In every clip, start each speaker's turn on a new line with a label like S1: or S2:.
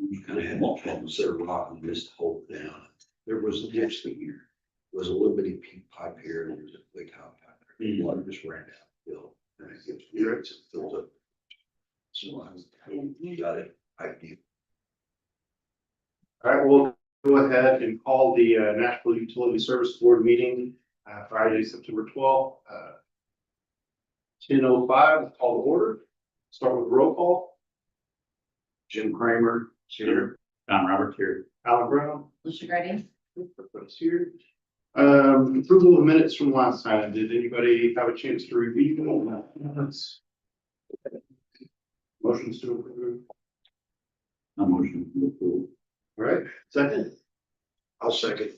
S1: We kind of had problems there, rock and missed the whole down. There was a ditch thing here. There was a little bitty pipe here and there was a big hot pipe there. The water just ran downhill and it gets rich and fills up. So I got it. I do.
S2: All right, we'll go ahead and call the Nashville Utility Service Board meeting Friday, September 12th, 10:05. Call to order. Start with roll call. Jim Kramer here.
S3: John Roberts here.
S2: Alan Brown.
S4: Lucia Grady.
S2: Everybody's here. Approval of minutes from last time. Did anybody have a chance to review them? Motions to approve.
S3: A motion to approve.
S2: All right, second.
S1: I'll second.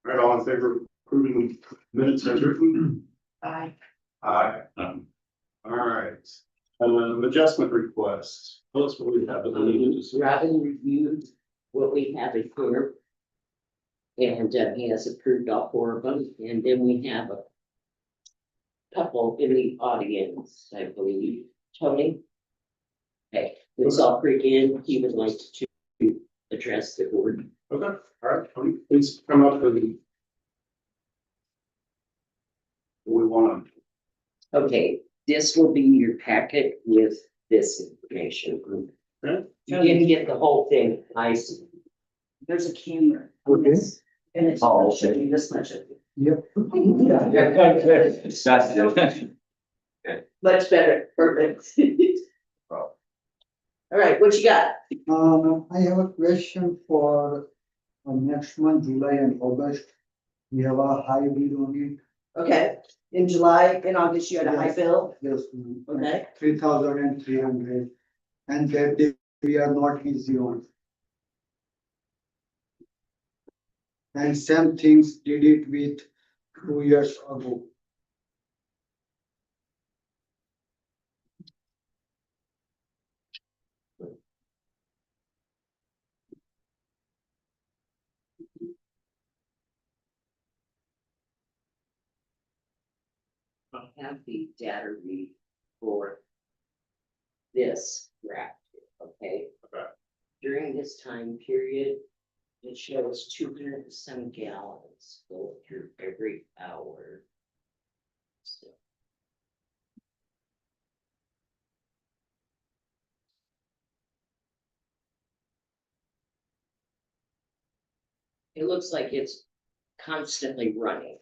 S2: All right, all in favor of approving the minutes as written?
S4: Aye.
S2: Aye. All right. Adjustment requests. Tell us what we have.
S4: Robin reviewed what we have in here. And he has approved all 4 of them, and then we have a couple in the audience, I believe. Tony? Okay, it's all in. He would like to address the board.
S2: Okay, all right, Tony, please come up with the. What we want to.
S4: Okay, this will be your packet with this information.
S2: Okay.
S4: You didn't get the whole thing, I see.
S5: There's a camera.
S2: Okay.
S5: And it's
S3: Oh,
S5: not showing you this much of it.
S2: Yep.
S5: Much better, perfect. All right, what you got?
S6: I have a question for next month, July and August. We have a high bill on it.
S5: Okay, in July and August, you had a high bill,
S6: Yes.
S5: okay?
S6: 3,300. And that day we are not easy on. And same things did it with 2 years ago.
S4: I have the data read for this graph, okay?
S2: Okay.
S4: During this time period, it shows 207 gallons go through every hour. So. It looks like it's constantly running.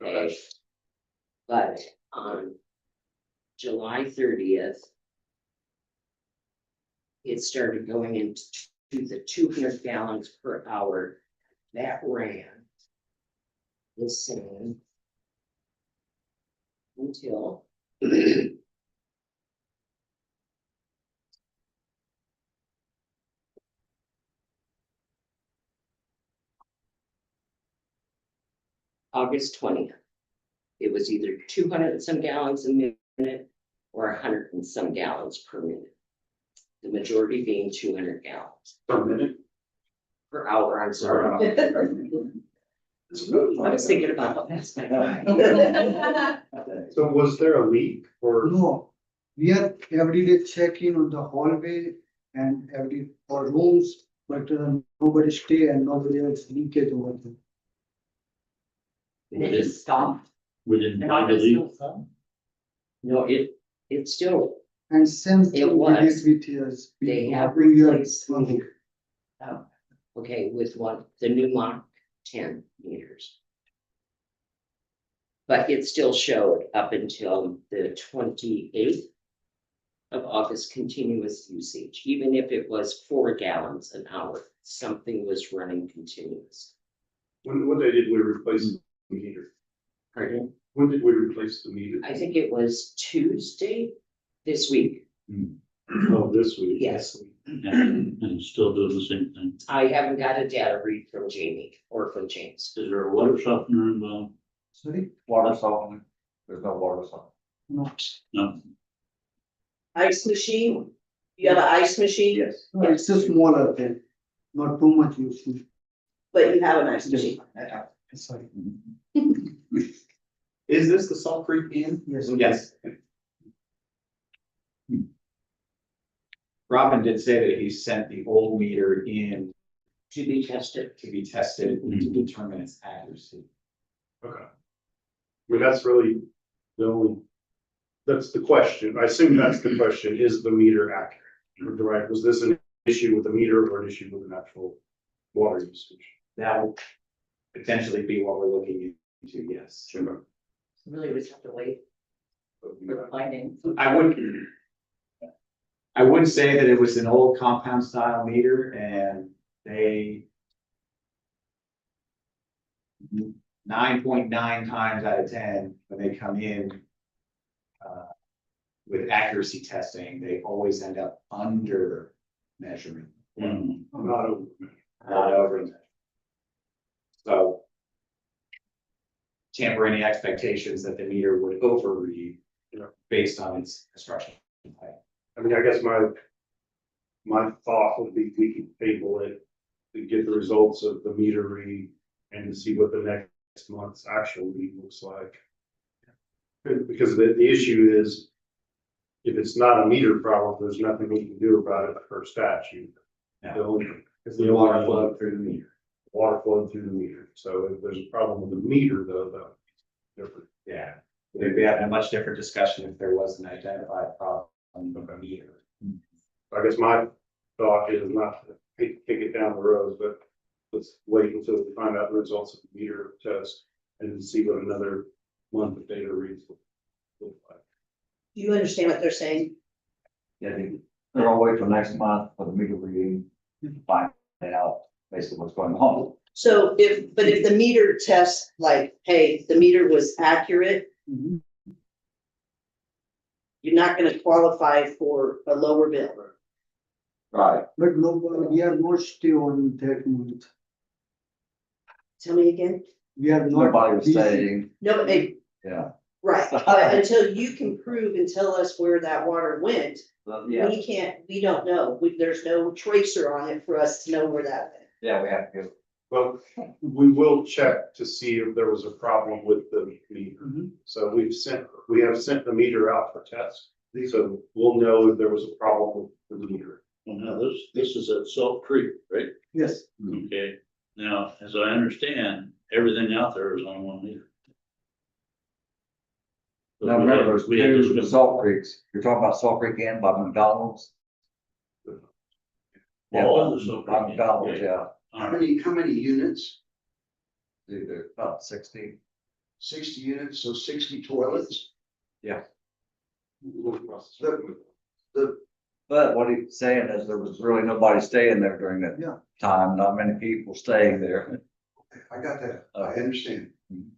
S4: Okay. But on July 30th, it started going into the 200 gallons per hour. That ran the same until August 20th. It was either 200 and some gallons a minute or 100 and some gallons per minute. The majority being 200 gallons
S2: Per minute.
S4: per hour. I'm sorry. I was thinking about how fast I go.
S2: So was there a leak or?
S6: No, we are every day checking on the hallway and every for rooms, but nobody stay and nobody else leakage over there.
S4: And it just stopped.
S3: We didn't
S5: And
S3: find a
S5: August
S3: leak.
S5: also.
S4: No, it still,
S6: And same thing we
S4: was.
S6: did with yours.
S4: they have
S6: 2 years
S4: replaced
S6: ago.
S4: the
S5: Oh,
S4: okay, with the new Mach 10 meters. But it still showed up until the 28th of August, continuous usage, even if it was 4 gallons an hour, something was running continuous.
S2: What day did we replace the meter?
S4: Pardon?
S2: When did we replace the meter?
S4: I think it was Tuesday this week.
S2: Oh, this week.
S4: Yes.
S3: And still doing the same thing.
S4: I haven't got a data read from Jamie or from James.
S3: Is there a water softener involved?
S6: Sorry?
S7: Water softening, there's no water softening.
S6: No,
S3: No.
S5: ice machine, you have an ice machine?
S2: Yes.
S6: no, it's a smaller thing, not too much usage.
S5: But you have an ice machine.
S6: Sorry.
S2: Is this the Salt Creek Inn?
S6: Yes.
S2: Yes.
S8: Robin did say that he sent the old meter in
S4: To be tested.
S8: to be tested to determine its accuracy.
S2: Okay. Well, that's really the only, that's the question. I assume that's the question. Is the meter accurate? Right? Was this an issue with the meter or an issue with an actual water usage?
S8: That will potentially be what we're looking into, yes.
S2: Sure.
S5: Really, we just have to wait for the findings.
S8: I wouldn't say that it was an old compound style meter and they 9.9 times out of 10, when they come in with accuracy testing, they always end up under measuring,
S3: Mhm.
S2: Not over.
S8: not over. So tamper any expectations that the meter would overread based on its construction type.
S2: I mean, I guess my thought would be we could table it to get the results of the meter read and to see what the next month's actual read looks like. Because the issue is, if it's not a meter problem, there's nothing we can do about it per statute. Because the water flowed through the meter. Water flowed through the meter. So if there's a problem with the meter though, that's different.
S8: Yeah, we'd be having a much different discussion if there was an identified problem on the meter.
S2: I guess my thought is not to kick it down the road, but let's wait until we find out the results of the meter test and see what another month of data reads look like.
S5: Do you understand what they're saying?
S7: Yeah, they're gonna wait till next month for the meter reading, to find out basically what's going on.
S5: So if the meter tests like, hey, the meter was accurate,
S6: Mhm.
S5: you're not gonna qualify for a lower bill.
S7: Right.
S6: But no, we are not stay on that month.
S5: Tell me again?
S6: We are not.
S7: Nobody was
S6: busy.
S7: saying,
S5: No,
S7: yeah,
S5: right, but until you can prove and tell us where that water went,
S7: yeah,
S5: we don't know. There's no tracer on it for us to know where that went.
S7: yeah, we have to go.
S2: Well, we will check to see if there was a problem with the meter.
S6: Mhm.
S2: So we have sent the meter out for test. So we'll know if there was a problem with the meter.
S3: Well, now this is at Salt Creek, right?
S6: Yes,
S3: Okay, now, as I understand, everything out there is on one meter. But
S7: Now remember, there's
S3: we had
S7: two
S3: this-
S7: Salt Creeks. You're talking about Salt Creek and by McDonald's? Yeah,
S3: Oh, the Salt
S7: by
S3: Creek,
S7: McDonald's,
S3: yeah.
S7: yeah.
S3: All right.
S1: How many units?
S7: They're about 60.
S1: 60 units, so 60 toilets?
S7: Yeah.
S1: The,
S7: But what he's saying is there was really nobody staying there during that
S6: Yeah.
S7: time, not many people staying there.
S1: I got that, I
S7: Okay.
S1: understand.
S7: Mhm.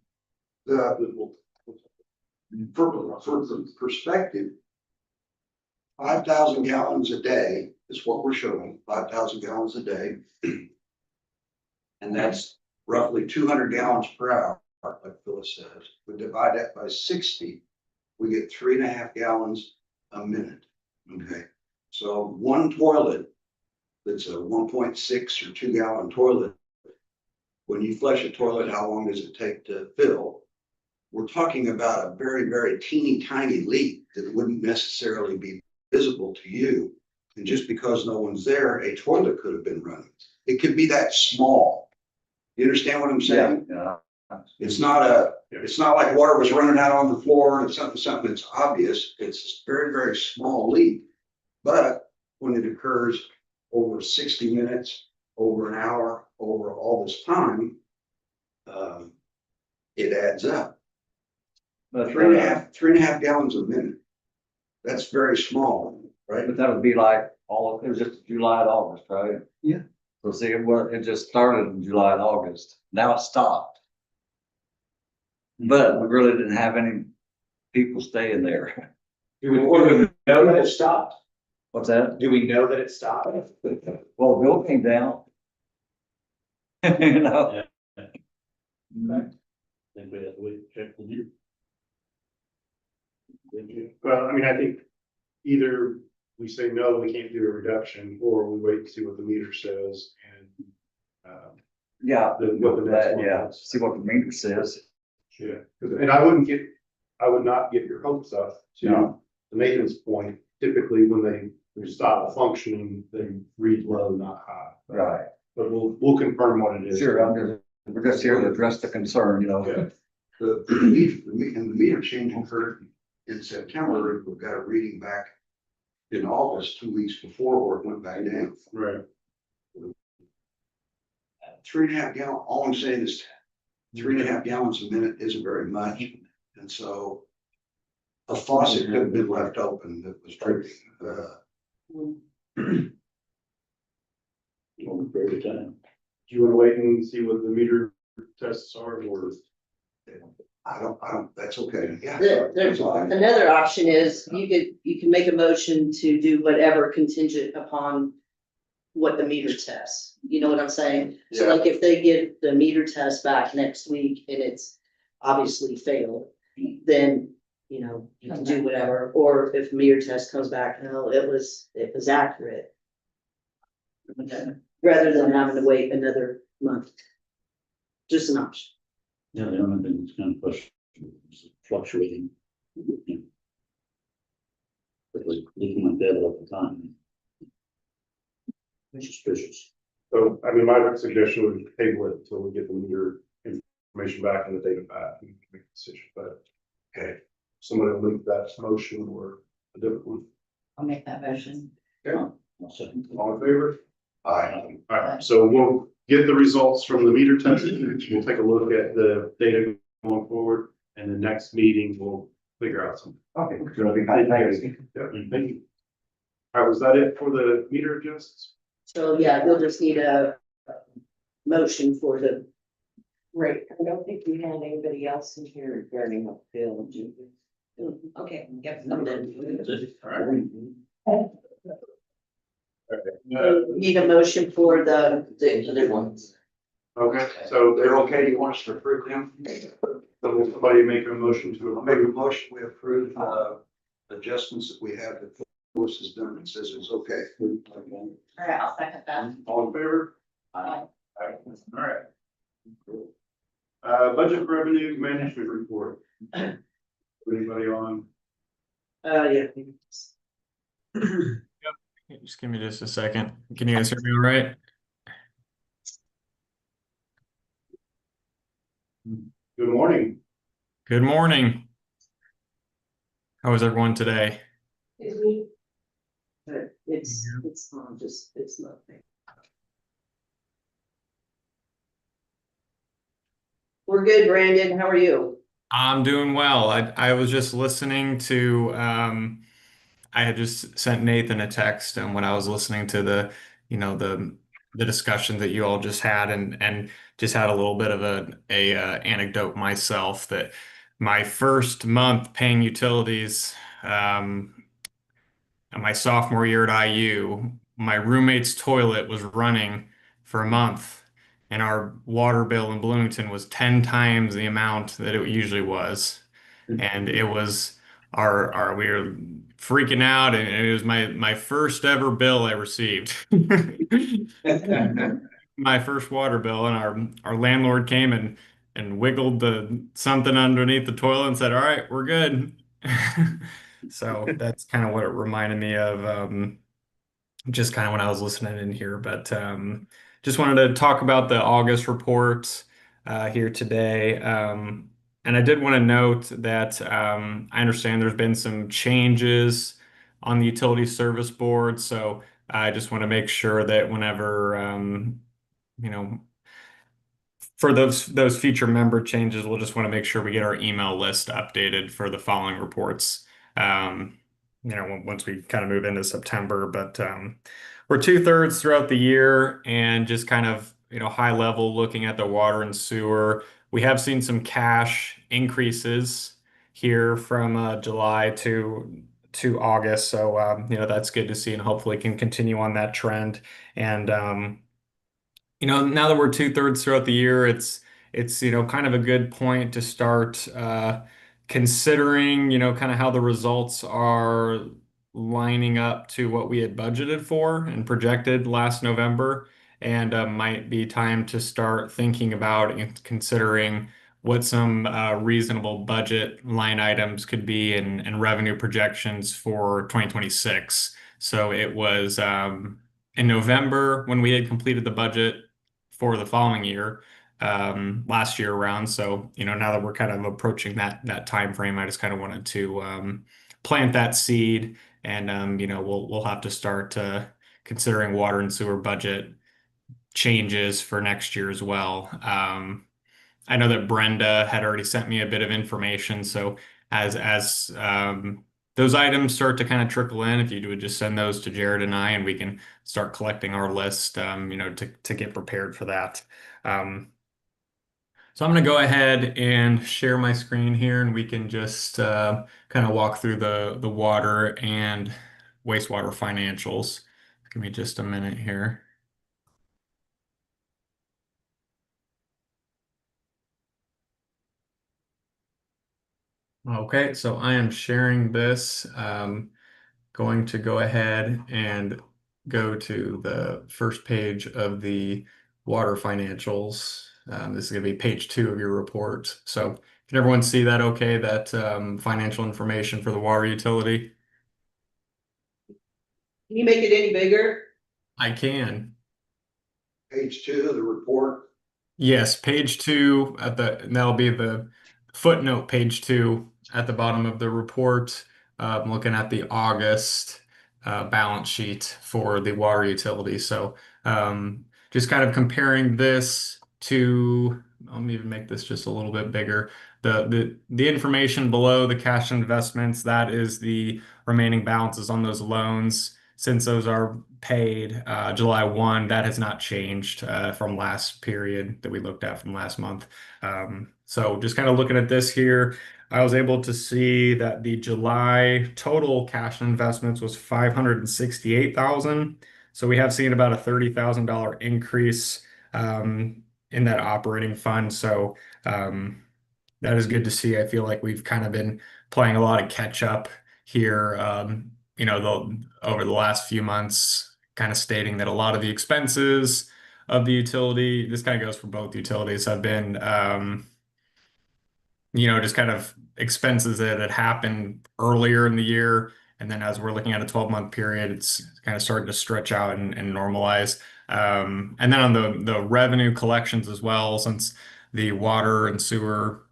S1: For the perspective, 5,000 gallons a day is what we're showing, 5,000 gallons a day. And that's roughly 200 gallons per hour, like Phyllis says. We divide that by 60, we get 3.5 gallons a minute, okay? So one toilet, that's a 1.6 or 2 gallon toilet. When you flush a toilet, how long does it take to fill? We're talking about a very, very teeny tiny leak that wouldn't necessarily be visible to you. And just because no one's there, a toilet could have been running. It could be that small. You understand what I'm saying?
S7: Yeah.
S1: It's not like water was running out on the floor and something that's obvious. It's a very, very small leak. But when it occurs over 60 minutes, over an hour, over all this time, it adds up.
S7: But,
S1: 3.5 gallons a minute. That's very small, right?
S7: but that would be like it was just July and August, right?
S6: Yeah.
S7: So see, it just started in July and August. Now it stopped. But we really didn't have any people staying there.
S8: Do we know that it stopped?
S7: What's that?
S8: Do we know that it stopped?
S7: Well, the bill came down. You know?
S3: I think we have to wait, check the meter. Thank you.
S2: Well, I mean, I think either we say, no, we can't do a reduction, or we wait and see what the meter says and,
S7: Yeah,
S2: Then what the next one
S7: yeah,
S2: is.
S7: see what the meter says.
S2: yeah. And I would not get your hopes up to
S7: No.
S2: the maintenance point. Typically, when they we stop functioning, they read low, not high.
S7: Right.
S2: But we'll confirm what it is.
S7: Sure, we're just here to address the concern, you know.
S2: Yeah.
S1: And the meter change occurred in September, we've got a reading back in August, 2 weeks before, or it went back down.
S2: Right.
S1: 3.5 gallon, all I'm saying is 3.5 gallons a minute isn't very much. And so a faucet could have been left open that was dripping.
S3: Long period of time.
S2: Do you want to wait and see what the meter tests are, or?
S1: I don't, that's okay. Yeah.
S5: There's another option is you can make a motion to do whatever contingent upon what the meter tests. You know what I'm saying? So
S1: Yeah.
S5: like if they get the meter test back next week and it's obviously failed, then, you know, you can do whatever. Or if meter test comes back, no, it was accurate. Rather than having to wait another month. Just an option.
S3: Yeah, the only thing that's kind of fluctuating. It was leaking like that all the time. Suspicious.
S2: So, I mean, my suggestion would be table it until we get the meter information back and the data back and make a decision, but, okay. Somebody will make that motion or a different one.
S9: I'll make that motion.
S3: I'll second.
S2: All in favor?
S1: Aye.
S2: All right, so we'll get the results from the meter testing. We'll take a look at the data going forward, and the next meeting we'll figure out something.
S7: Okay, so it'll be fine, thank you.
S2: Yeah, thank you. All right, was that it for the meter adjusts?
S5: So yeah, we'll just need a motion for the.
S4: Right, I don't think we had anybody else in here regarding a bill.
S9: Okay, yep.
S3: That's it. All right.
S5: Need a motion for the other ones.
S2: Okay, so
S1: They're okay, you want us to approve them?
S2: So will somebody make a motion to
S1: I'll make a
S2: approve?
S1: motion, we approve, adjustments that we have that Phyllis has done and says it's okay.
S9: All right, I'll second that.
S2: All in favor?
S9: Aye.
S2: All right. Budget revenue management report. Anybody on?
S5: Yeah.
S10: Just give me just a second. Can you guys hear me all right?
S2: Good morning.
S10: Good morning. How is everyone today?
S5: But it's not just, it's nothing. We're good, Brandon. How are you?
S10: I'm doing well. I was just listening to I had just sent Nathan a text and when I was listening to the the discussion that you all just had and just had a little bit of a anecdote myself that my first month paying utilities in my sophomore year at IU, my roommate's toilet was running for a month, and our water bill in Bloomington was 10 times the amount that it usually was. And it was our we were freaking out, and it was my first ever bill I received. My first water bill, and our landlord came and wiggled the something underneath the toilet and said, "All right, we're good." So that's kind of what it reminded me of, just kind of when I was listening in here. But just wanted to talk about the August report here today. And I did want to note that I understand there's been some changes on the utility service board. So I just want to make sure that whenever, you know, for those future member changes, we'll just want to make sure we get our email list updated for the following reports. Once we kind of move into September, but we're 2/3 throughout the year, and just kind of high level looking at the water and sewer. We have seen some cash increases here from July to August, so that's good to see, and hopefully can continue on that trend. And now that we're 2/3 throughout the year, it's kind of a good point to start considering kind of how the results are lining up to what we had budgeted for and projected last November, and might be time to start thinking about and considering what some reasonable budget line items could be and revenue projections for 2026. So it was in November when we had completed the budget for the following year, last year around. So, now that we're kind of approaching that time frame, I just kind of wanted to plant that seed, and we'll have to start considering water and sewer budget changes for next year as well. I know that Brenda had already sent me a bit of information, so as those items start to kind of trickle in, if you would just send those to Jarrod and I, and we can start collecting our list, to get prepared for that. So I'm going to go ahead and share my screen here, and we can just kind of walk through the water and wastewater financials. Give me just a minute here. Okay, so I am sharing this. Going to go ahead and go to the first page of the water financials. This is going to be page 2 of your report. So can everyone see that okay, that financial information for the water utility?
S5: Can you make it any bigger?
S10: I can.
S1: Page 2 of the report.
S10: Yes, page 2 that'll be the footnote, page 2 at the bottom of the report. Looking at the August balance sheet for the water utility. So just kind of comparing this to, let me even make this just a little bit bigger. The information below the cash investments, that is the remaining balances on those loans. Since those are paid July 1, that has not changed from last period that we looked at from last month. So just kind of looking at this here, I was able to see that the July total cash investments was 568,000. So we have seen about a $30,000 increase in that operating fund. So that is good to see. I feel like we've kind of been playing a lot of catch up here, over the last few months, kind of stating that a lot of the expenses of the utility, this kind of goes for both utilities, have been, just kind of expenses that had happened earlier in the year. And then as we're looking at a 12-month period, it's kind of starting to stretch out and normalize. And then on the revenue collections as well, since the water and sewer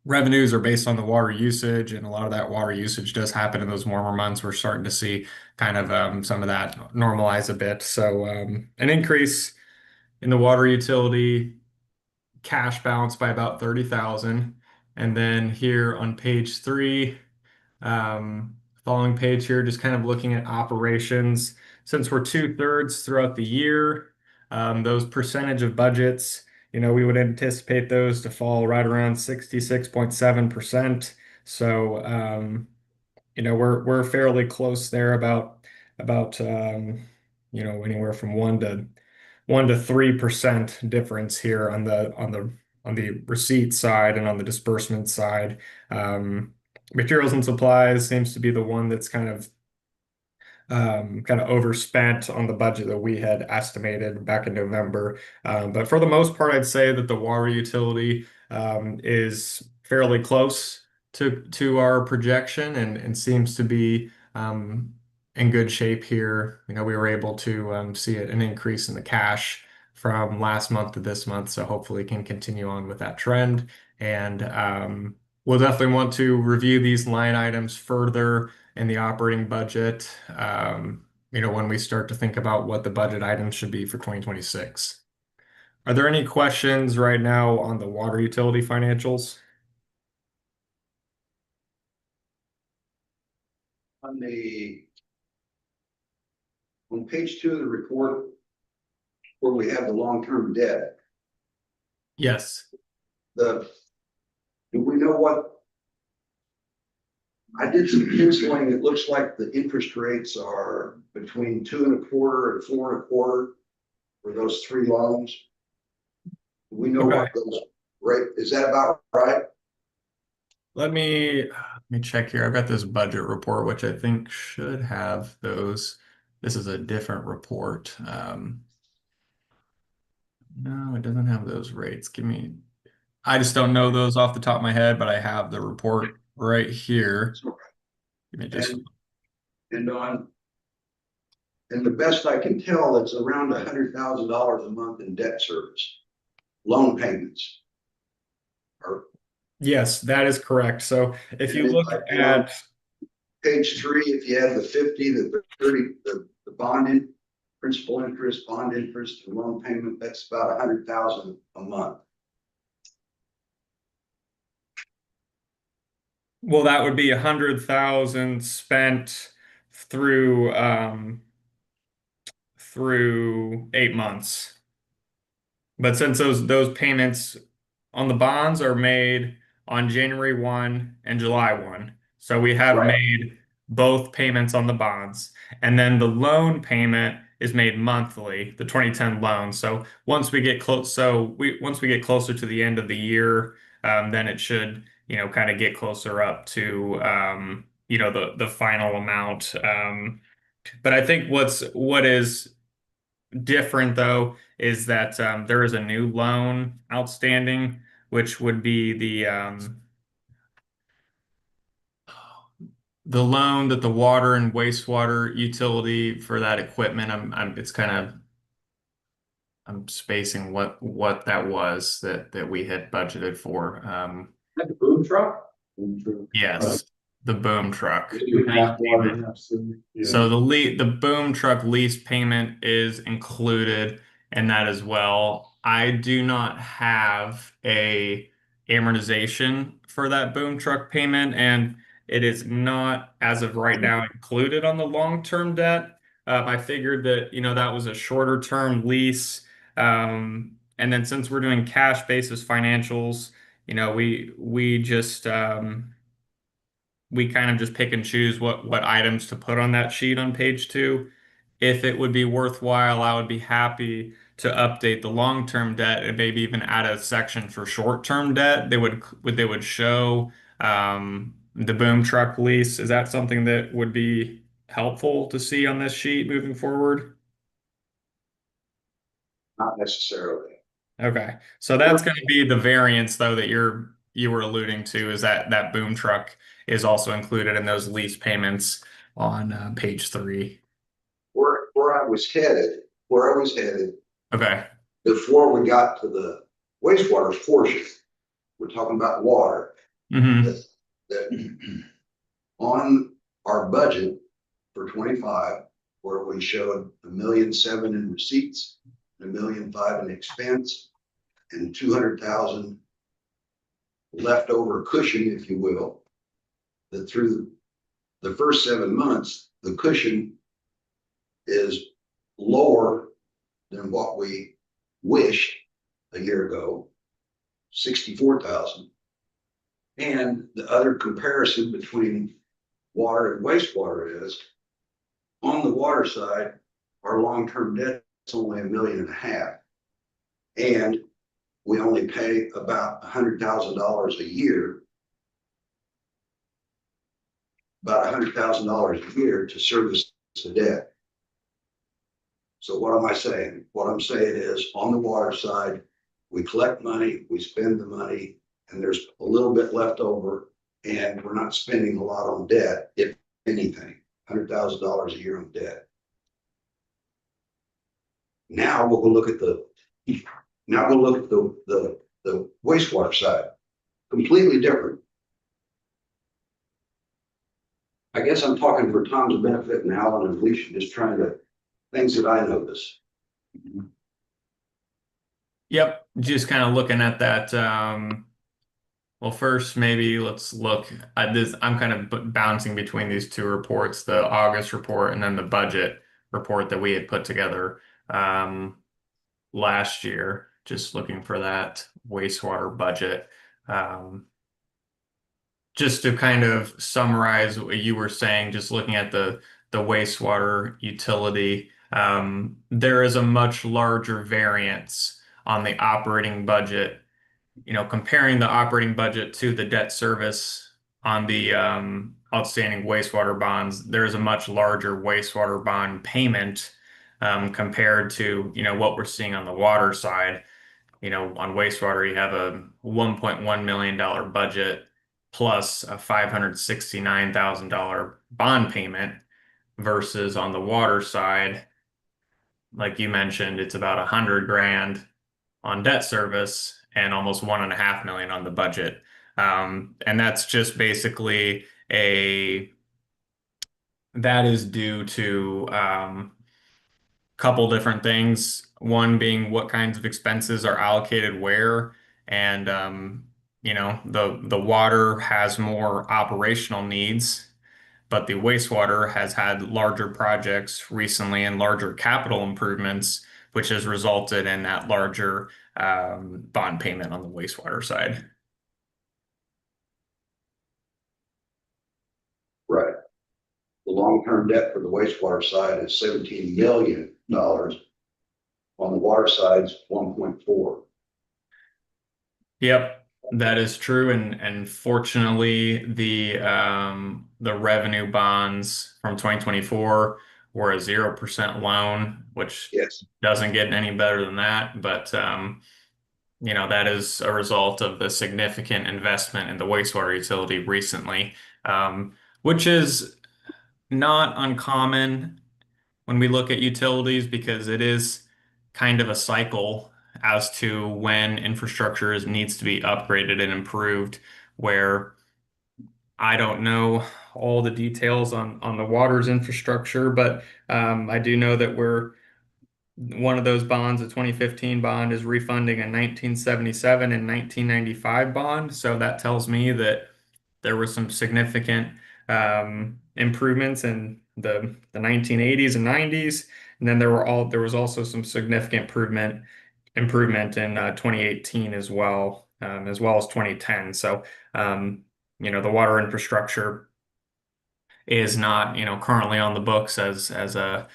S10: revenues are based on the water usage, and a lot of that water usage does happen in those warmer months. We're starting to see kind of some of that normalize a bit. So an increase in the water utility cash balance by about 30,000. And then here on page 3, following page here, just kind of looking at operations. Since we're 2/3 throughout the year, those percentage of budgets, we would anticipate those to fall right around 66.7%. So, we're fairly close there, about anywhere from 1 to 3% difference here on the receipt side and on the disbursement side. Materials and supplies seems to be the one that's kind of overspent on the budget that we had estimated back in November. But for the most part, I'd say that the water utility is fairly close to our projection, and seems to be in good shape here. We were able to see an increase in the cash from last month to this month, so hopefully can continue on with that trend. And we'll definitely want to review these line items further in the operating budget, when we start to think about what the budget items should be for 2026. Are there any questions right now on the water utility financials?
S1: On page 2 of the report, where we have the long-term debt,
S10: Yes.
S1: do we know what? I did some penciling. It looks like the interest rates are between 2.25% and 4.25% for those 3 loans. Do we know what those rate, is that about right?
S10: Let me check here. I've got this budget report, which I think should have those. This is a different report. No, it doesn't have those rates. I just don't know those off the top of my head, but I have the report right here. Give me just.
S1: And on And the best I can tell, it's around $100,000 a month in debt service, loan payments. Or
S10: Yes, that is correct. So if you
S1: And
S10: look
S1: like,
S10: at,
S1: page 3, if you add the 50, the 30, the bond in, principal interest, bond interest, and loan payment, that's about 100,000 a month.
S10: well, that would be 100,000 spent through through 8 months. But since those payments on the bonds are made on January 1 and July 1, so we have
S1: Right.
S10: made both payments on the bonds, and then the loan payment is made monthly, the 2010 loan. So once we get closer to the end of the year, then it should, kind of get closer up to, the final amount. But I think what is different though is that there is a new loan outstanding, which would be the loan that the water and wastewater utility for that equipment. I'm spacing what that was that we had budgeted for.
S2: Like a boom truck?
S10: Yes, the boom truck.
S2: You have water, absolutely.
S10: So the boom truck lease payment is included in that as well. I do not have a amortization for that boom truck payment, and it is not, as of right now, included on the long-term debt. I figured that, that was a shorter term lease. And then since we're doing cash basis financials, we kind of just pick and choose what items to put on that sheet on page 2. If it would be worthwhile, I would be happy to update the long-term debt and maybe even add a section for short-term debt. They would show the boom truck lease. Is that something that would be helpful to see on this sheet moving forward?
S1: Not necessarily.
S10: Okay, so that's going to be the variance though that you were alluding to, is that boom truck is also included in those lease payments on page 3.
S1: Where I was headed
S10: Okay.
S1: before we got to the wastewater portion, we're talking about water.
S10: Hmm.
S1: That on our budget for 25, where we showed 1,700,000 in receipts, 1,500,000 in expense, and 200,000 leftover cushion, if you will, that through the first 7 months, the cushion is lower than what we wished a year ago, 64,000. And the other comparison between water and wastewater is, on the water side, our long-term debt is only $1.5 million. And we only pay about $100,000 a year, to service the debt. So what am I saying? What I'm saying is, on the water side, we collect money, we spend the money, and there's a little bit left over, and we're not spending a lot on debt, if anything, $100,000 a year on debt. Now we'll look at the wastewater side, completely different. I guess I'm talking for Tom's benefit and Alan and Alicia, just trying to, things that I notice.
S10: Yep, just kind of looking at that. Well, first, maybe let's look at this. I'm kind of bouncing between these two reports, the August report and then the budget report that we had put together last year, just looking for that wastewater budget. Just to kind of summarize what you were saying, just looking at the wastewater utility, there is a much larger variance on the operating budget. Comparing the operating budget to the debt service on the outstanding wastewater bonds, there's a much larger wastewater bond payment compared to what we're seeing on the water side. On wastewater, you have a $1.1 million budget plus a $569,000 bond payment. versus on the water side, like you mentioned, it's about 100 grand on debt service and almost 1.5 million on the budget. And that's just basically that is due to couple different things. One being what kinds of expenses are allocated where, and the water has more operational needs, but the wastewater has had larger projects recently and larger capital improvements, which has resulted in that larger bond payment on the wastewater side.
S1: Right. The long-term debt for the wastewater side is $17 million. On the water side, it's 1.4.
S10: Yep, that is true, and fortunately, the revenue bonds from 2024 were a 0% loan, which
S1: Yes.
S10: doesn't get any better than that. But that is a result of the significant investment in the wastewater utility recently, which is not uncommon when we look at utilities because it is kind of a cycle as to when infrastructure needs to be upgraded and improved, where I don't know all the details on the water's infrastructure, but I do know that one of those bonds, a 2015 bond, is refunding a 1977 and 1995 bond. So that tells me that there were some significant improvements in the 1980s and 90s, and then there was also some significant improvement in 2018 as well as 2010. So the water infrastructure is not currently on the books as a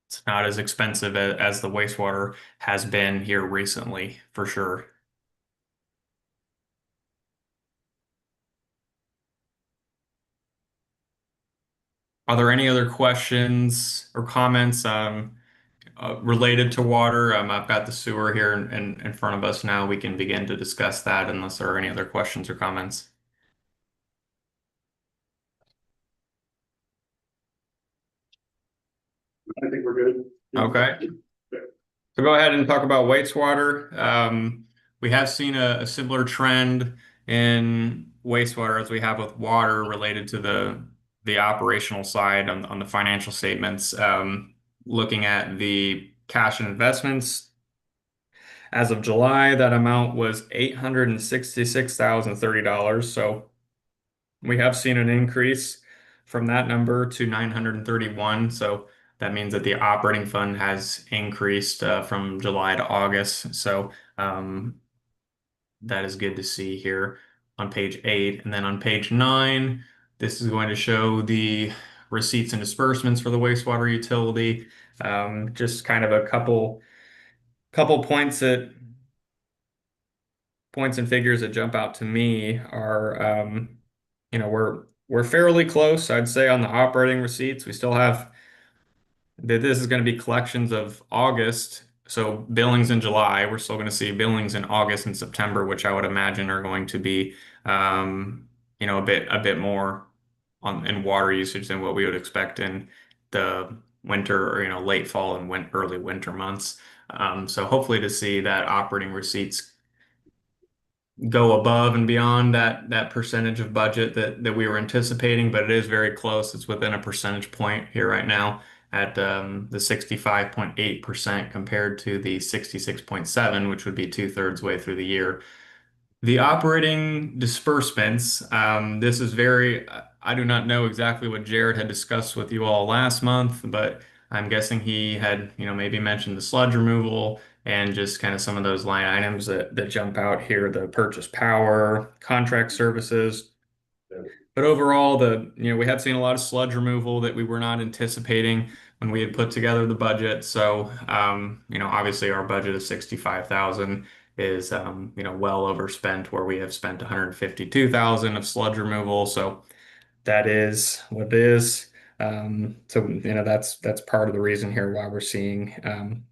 S10: it's not as expensive as the wastewater has been here recently, for sure. Are there any other questions or comments related to water? I've got the sewer here in front of us now. We can begin to discuss that unless there are any other questions or comments.
S2: I think we're good.
S10: Okay. So go ahead and talk about wastewater. We have seen a similar trend in wastewater as we have with water related to the operational side on the financial statements. Looking at the cash and investments, as of July, that amount was $866,030. So we have seen an increase from that number to 931. So that means that the operating fund has increased from July to August. So that is good to see here on page 8. And then on page 9, this is going to show the receipts and disbursements for the wastewater utility. Just kind of a couple points and figures that jump out to me are, we're fairly close, I'd say, on the operating receipts. We still have that this is going to be collections of August, so billings in July. We're still going to see billings in August and September, which I would imagine are going to be, a bit more in water usage than what we would expect in the winter or late fall and early winter months. So hopefully to see that operating receipts go above and beyond that percentage of budget that we were anticipating, but it is very close. It's within a percentage point here right now at the 65.8% compared to the 66.7, which would be 2/3 way through the year. The operating disbursements, this is I do not know exactly what Jarrod had discussed with you all last month, but I'm guessing he had, maybe mentioned the sludge removal and just kind of some of those line items that jump out here, the purchase power, contract services. But overall, we have seen a lot of sludge removal that we were not anticipating when we had put together the budget. So, obviously our budget of 65,000 is, well overspent, where we have spent 152,000 of sludge removal. So that is what it is. That's part of the reason here why we're seeing,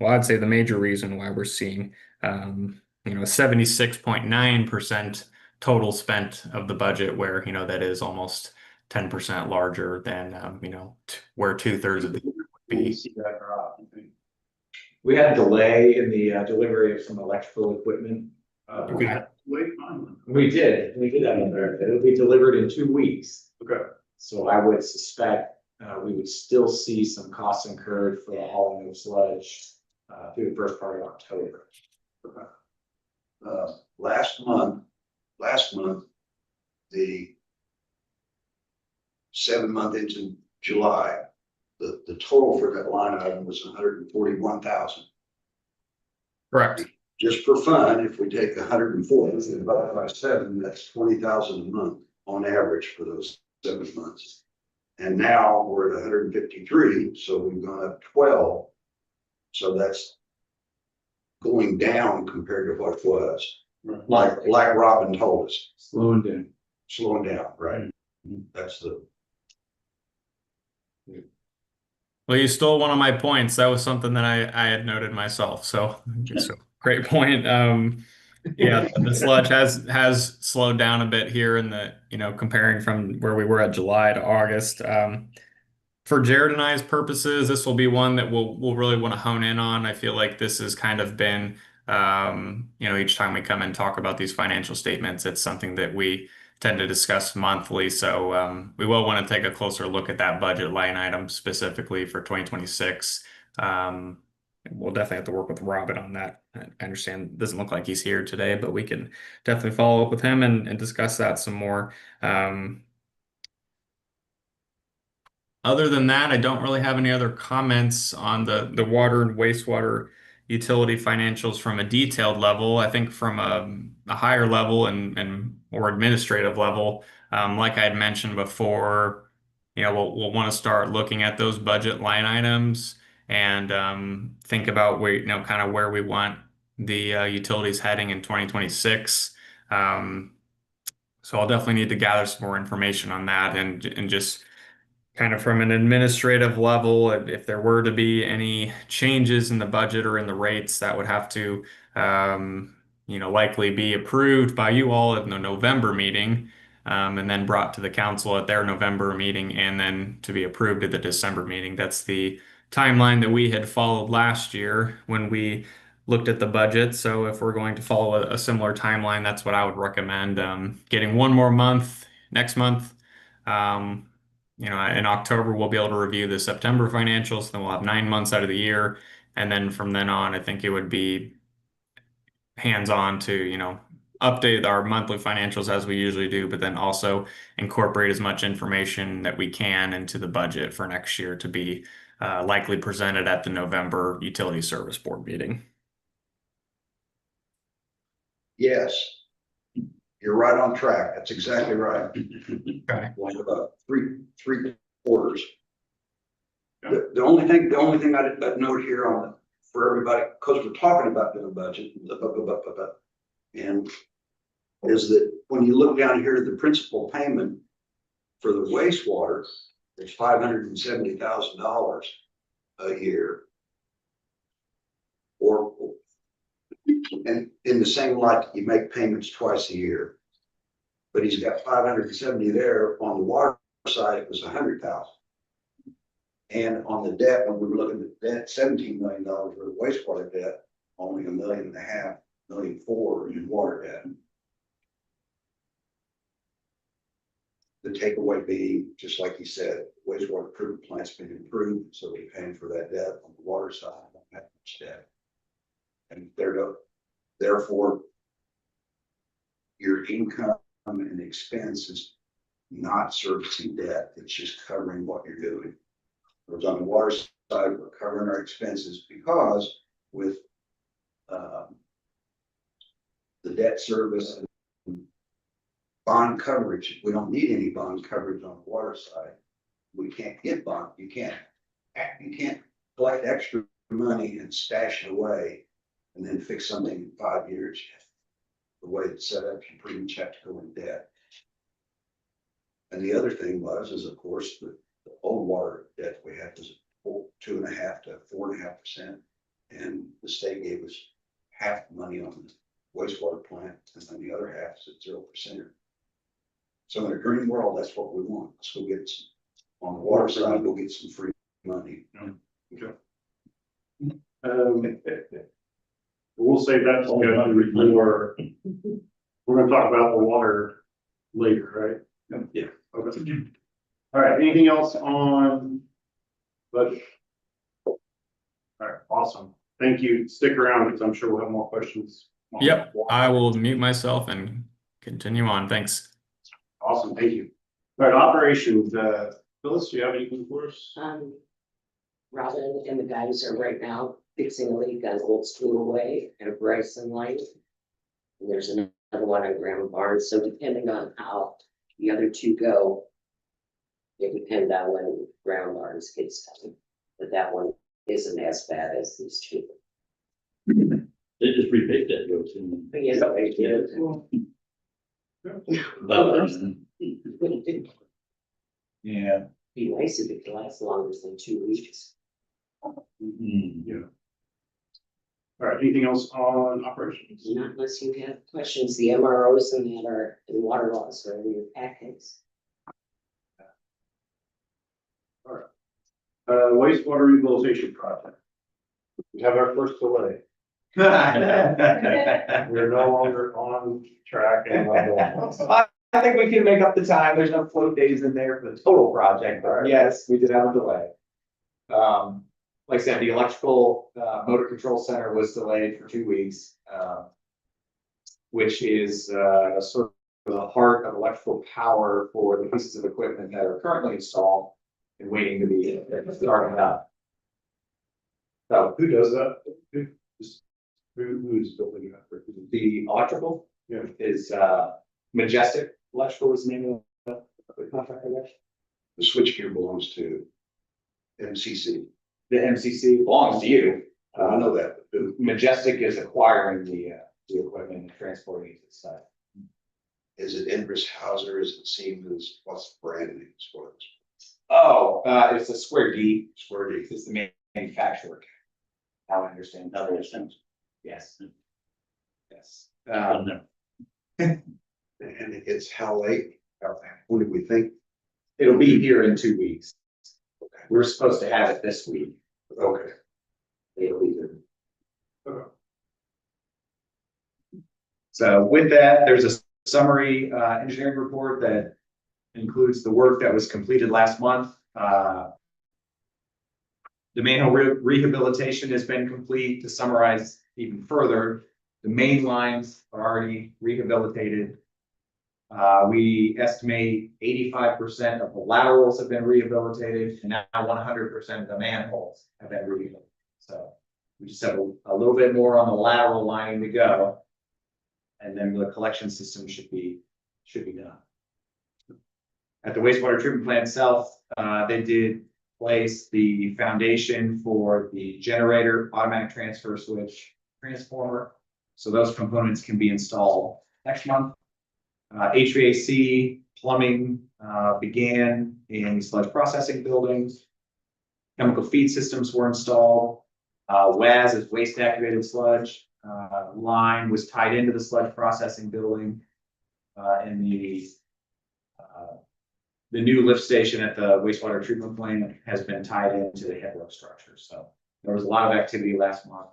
S10: I'd say the major reason why we're seeing, 76.9% total spent of the budget, where, that is almost 10% larger than, where 2/3 of the year would be.
S2: See that drop, I think.
S8: We had a delay in the delivery of some electrical equipment.
S10: Okay.
S2: Wait, fine.
S8: We did have it there. It'll be delivered in 2 weeks.
S2: Okay.
S8: So I would suspect, we would still see some costs incurred for the hauling of sludge, through the first part of October.
S1: Last month, the 7 month into July, the total for that line item was 141,000.
S10: Correct.
S1: Just for fun, if we take 140 and divide by 7, that's 20,000 a month on average for those 7 months. And now we're at 153, so we've gone up 12. So that's going down compared to what it was. Like Robin told us,
S2: Slowing down.
S1: slowing down, right? That's the.
S10: Well, you stole one of my points. That was something that I had noted myself. So great point. Yeah, the sludge has slowed down a bit here in the, comparing from where we were at July to August. For Jarrod and I's purposes, this will be one that we'll really want to hone in on. I feel like this has kind of been, each time we come and talk about these financial statements, it's something that we tend to discuss monthly. So we will want to take a closer look at that budget line item specifically for 2026. We'll definitely have to work with Robin on that. I understand it doesn't look like he's here today, but we can definitely follow up with him and discuss that some more. Other than that, I don't really have any other comments on the water and wastewater utility financials from a detailed level. I think from a higher level and more administrative level, like I had mentioned before, we'll want to start looking at those budget line items and think about where, kind of where we want the utilities heading in 2026. So I'll definitely need to gather some more information on that and just kind of from an administrative level, if there were to be any changes in the budget or in the rates, that would have to, likely be approved by you all at the November meeting, and then brought to the council at their November meeting, and then to be approved at the December meeting. That's the timeline that we had followed last year when we looked at the budget. So if we're going to follow a similar timeline, that's what I would recommend. Getting one more month next month. In October, we'll be able to review the September financials, then we'll have 9 months out of the year. And then from then on, I think it would be hands-on to, update our monthly financials as we usually do, but then also incorporate as much information that we can into the budget for next year to be likely presented at the November Utility Service Board meeting.
S1: Yes, you're right on track. That's exactly right.
S10: Okay.
S1: Like about three quarters. The only thing I'd note here for everybody, because we're talking about doing a budget, and is that when you look down here at the principal payment for the wastewater, it's $570,000 a year. And in the same light, you make payments twice a year. But he's got 570 there. On the water side, it was 100,000. And on the debt, when we were looking at debt, $17 million for the wastewater debt, only $1.5 million, $1.4 million in water debt. The takeaway being, just like he said, wastewater treatment plant's been improved, so we're paying for that debt on the water side, not that much debt. And therefore, your income and expense is not servicing debt, it's just covering what you're doing. Whereas on the water side, we're covering our expenses because with the debt service and bond coverage, we don't need any bond coverage on the water side. We can't get bond, you can't collect extra money and stash it away and then fix something in 5 years. The way it's set up, you pretty much have to go in debt. And the other thing is of course, the old water debt we had was 2.5% to 4.5%. And the state gave us half the money on the wastewater plant, and then the other half is at 0%. So in a dream world, that's what we want. Let's go get some, on the water side, go get some free money.
S2: We'll save that discussion for, we're gonna talk about the water later, right?
S1: Yeah.
S2: Okay. All right, anything else on budget? All right, awesome. Thank you. Stick around because I'm sure we'll have more questions. on
S10: Yep,
S2: water.
S10: I will mute myself and continue on. Thanks.
S2: Awesome, thank you. All right, operations, Phyllis, do you have anything for us?
S4: Robin and the guys are right now fixing a leak on Old School Way and Bryson Lane. And there's another one on Grandma Barnes, so depending on how the other two go, it depends on when Grandma Barnes gets done, but that one isn't as bad as these two.
S3: They just repaved that road too.
S4: But yes, I did.
S8: Yeah.
S4: Be nice if it lasts longer than 2 weeks.
S2: Yeah. All right, anything else on operations?
S4: Not unless you have questions, the MROs and that are, and water loss are in your packets.
S2: Wastewater rehabilitation project. We have our first delay. We're no longer on track and
S8: I think we can make up the time. There's no float days in there for the total project, but yes, we did have a delay. Like I said, the electrical, motor control center was delayed for 2 weeks. Which is, sort of the heart of electrical power for the pieces of equipment that are currently installed and waiting to be started up. So
S2: who does that? Who's building that?
S8: the electrical
S2: Yeah.
S8: is, Majestic Electrical is the name of the contractor there.
S1: The switchgear belongs to MCC.
S8: The MCC belongs to you.
S1: I know that, but who-
S8: Majestic is acquiring the equipment and transporting it to the site.
S1: is it Inverse Hauser? Is it Siemens? What's the brand name? What is
S8: Oh, it's a Square D.
S1: Square D?
S8: It's the manufacturer. How I understand.
S3: That makes sense.
S8: Yes. Yes.
S1: And it's how late? When did we think?
S8: It'll be here in 2 weeks. We're supposed to have it this week.
S1: Okay.
S8: It'll be here. So with that, there's a summary engineering report that includes the work that was completed last month. The manhole rehabilitation has been complete. To summarize even further, the main lines are already rehabilitated. We estimate 85% of the laterals have been rehabilitated, and now 100% of the manholes have been rehabilitated. So we just have a little bit more on the lateral lining to go. And then the collection system should be done. At the wastewater treatment plant itself, they did place the foundation for the generator, automatic transfer switch, transformer. So those components can be installed next month. HVAC, plumbing began in sludge processing buildings. Chemical feed systems were installed. WAS is waste activated sludge. Line was tied into the sludge processing building. And the new lift station at the wastewater treatment plant has been tied into the headwork structure. So there was a lot of activity last month.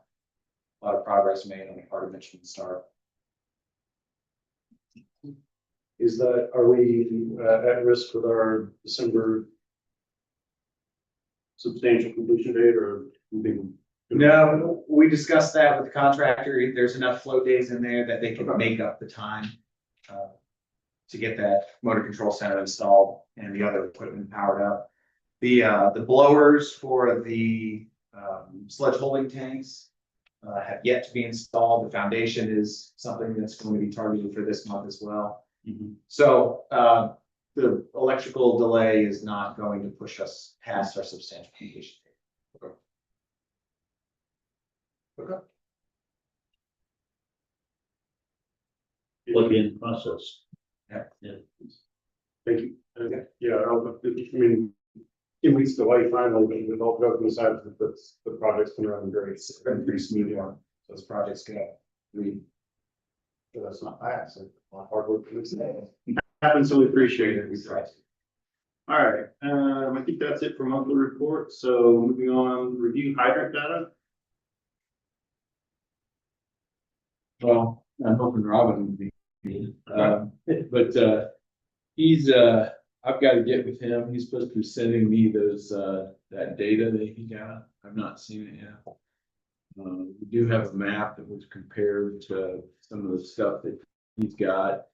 S8: A lot of progress made on the part of Michigan Star.
S2: Are we at risk with our December substantial completion date, or?
S8: No, we discussed that with the contractor. There's enough flow days in there that they can make up the time to get that motor control center installed and the other equipment powered up. The blowers for the sludge holding tanks have yet to be installed. The foundation is something that's going to be targeted for this month as well. So the electrical delay is not going to push us past our substantial completion date.
S2: Okay.
S3: Plug in process.
S2: Thank you. Yeah, I mean, 2 weeks delay finally, with all government side, the project's been running great. It's been pretty smooth on those projects go. So that's not bad. So a lot of hard work for this day. happens, so we appreciate it. We try to. All right, I think that's it for monthly report. So moving on, review hydrant data.
S11: Well, I'm hoping Robin would be, but he's, I've got to get with him. He's supposed to be sending me those, that data that he got. I've not seen it yet. We do have a map that was compared to some of the stuff that he's got.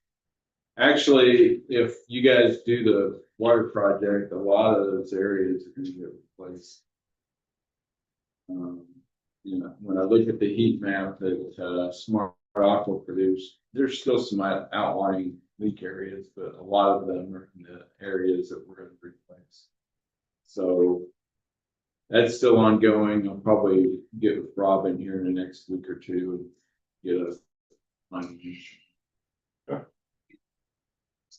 S11: Actually, if you guys do the water project, a lot of those areas are gonna get replaced. You know, when I look at the heat map that Smart Aqua produced, there's still some outlying leak areas, but a lot of them are in the areas that we're gonna replace. So that's still ongoing. I'll probably get with Robin here in the next week or two and get a on.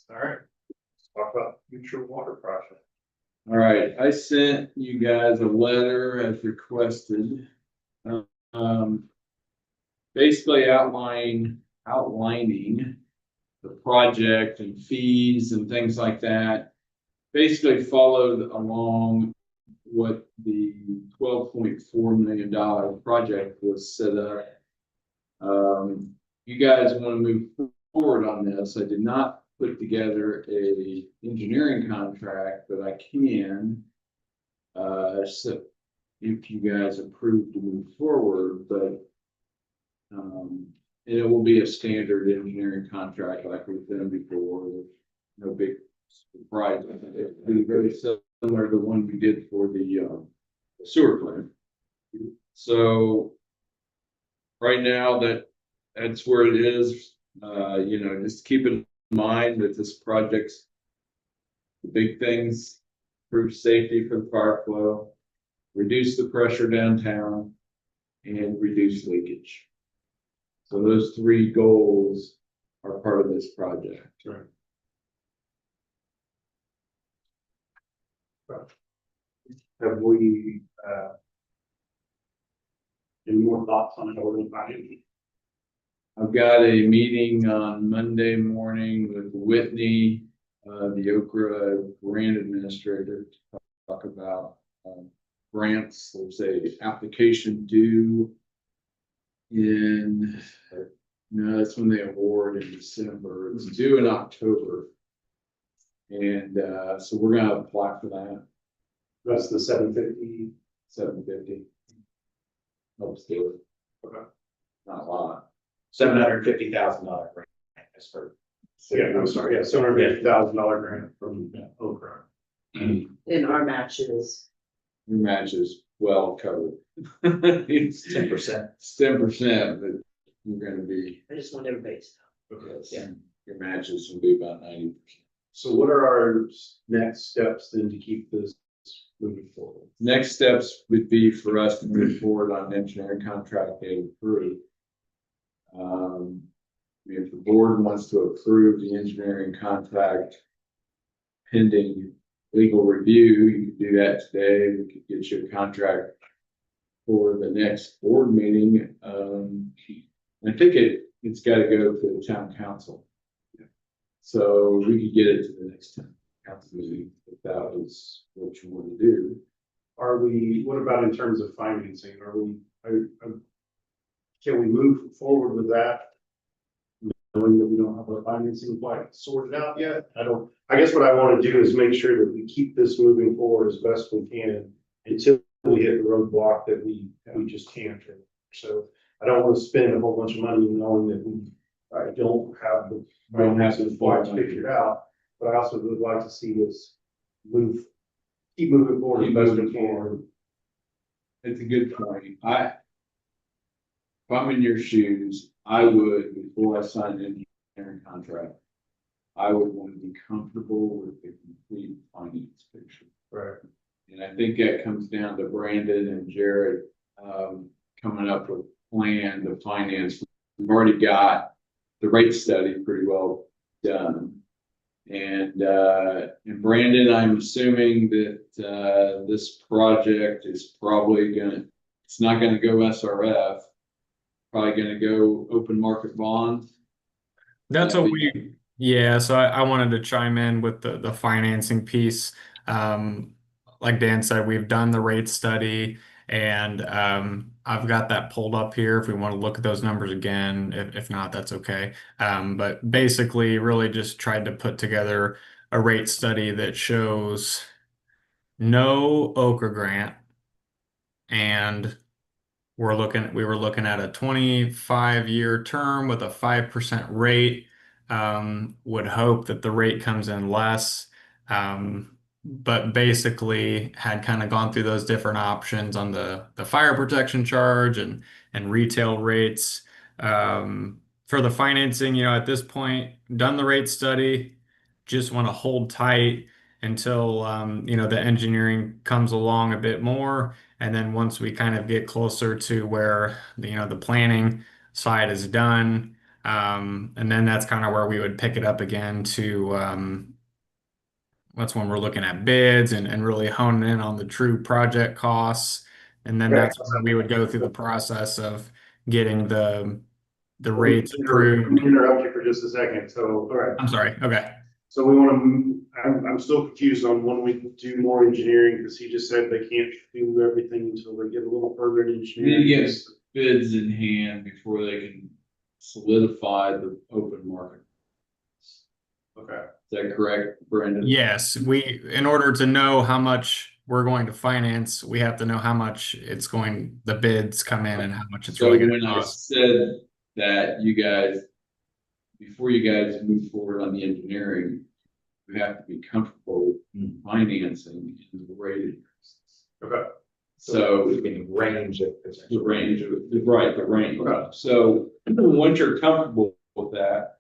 S2: All right, let's talk about future water project.
S11: All right, I sent you guys a letter as requested. Basically outlining the project and fees and things like that. Basically followed along what the $12.4 million project was set up. You guys want to move forward on this. I did not put together a engineering contract, but I can, so if you guys approve to move forward, but it will be a standard engineering contract like we've done before. No big surprise. It will be very similar to the one we did for the sewer plant. So right now that's where it is. You know, just keep in mind that this project's the big things: improve safety for the fire flow, reduce the pressure downtown, and reduce leakage. So those three goals are part of this project.
S2: Right. Have we, any more thoughts on it over the project?
S11: I've got a meeting on Monday morning with Whitney, the OCRA grant administrator, to talk about grants. There's a application due in, no, that's when they award in December. It's due in October. And so we're gonna apply for that.
S2: That's the 750.
S11: 750. Helps do it.
S2: Okay.
S11: Not a lot.
S8: $750,000 grant. That's for.
S2: Yeah, I'm sorry, yeah, $750,000 grant from OCRA.
S5: And our matches,
S11: Your match is well covered. It's
S8: 10%.
S11: It's 10%, but you're gonna be,
S5: I just want everybody to know.
S11: yeah, your matches will be about 90%.
S2: So what are our next steps then to keep this moving forward?
S11: Next steps would be for us to move forward on an engineering contract getting approved. If the board wants to approve the engineering contract pending legal review, you could do that today. We could get you a contract for the next board meeting. I think it's got to go to the town council. So we could get it to the next town council meeting if that was what you want to do.
S2: Are we, what about in terms of financing? Can we move forward with that? Knowing that we don't have our financing quite sorted out yet? I guess what I want to do is make sure that we keep this moving forward as best we can until we hit the roadblock that we just can't. So I don't want to spend a whole bunch of money knowing that we don't have the financing quite figured out. But I also would like to see this keep moving forward as best we can.
S11: It's a good point. If I'm in your shoes, I would, before I sign an engineering contract, I would want to be comfortable with the complete finance picture.
S2: Right.
S11: And I think that comes down to Brandon and Jarrod coming up with a plan to finance. We've already got the rate study pretty well done. And Brandon, I'm assuming that this project is probably it's not gonna go SRF, probably gonna go open market bond.
S10: That's what we Yeah, so I wanted to chime in with the financing piece. Like Dan said, we've done the rate study and I've got that pulled up here if we want to look at those numbers again. If not, that's okay. But basically really just tried to put together a rate study that shows no OCRA grant and we were looking at a 25-year term with a 5% rate. Would hope that the rate comes in less. But basically had kind of gone through those different options on the fire protection charge and retail rates. For the financing, at this point, done the rate study, just want to hold tight until the engineering comes along a bit more. And then once we kind of get closer to where, the planning side is done, and then that's kind of where we would pick it up again to, that's when we're looking at bids and really honing in on the true project costs. And then that's when we would go through the process of getting the rates
S2: Let me
S10: approved.
S2: interrupt you for just a second. So, all right.
S10: I'm sorry. Okay.
S2: So we want to, I'm still confused on when we can do more engineering, because he just said they can't do everything until they get a little further in
S11: We
S2: engineering.
S11: need to get bids in hand before they can solidify the open market.
S2: Okay.
S11: Is that correct, Brandon?
S10: Yes, in order to know how much we're going to finance, we have to know how much the bids come in and how much it's
S11: So
S10: really going to
S11: when I
S10: cost.
S11: said that you guys, before you guys move forward on the engineering, you have to be comfortable financing the rate increases.
S2: Okay.
S11: So
S1: In range of.
S11: the range of, right, the range.
S2: Okay.
S11: So once you're comfortable with that,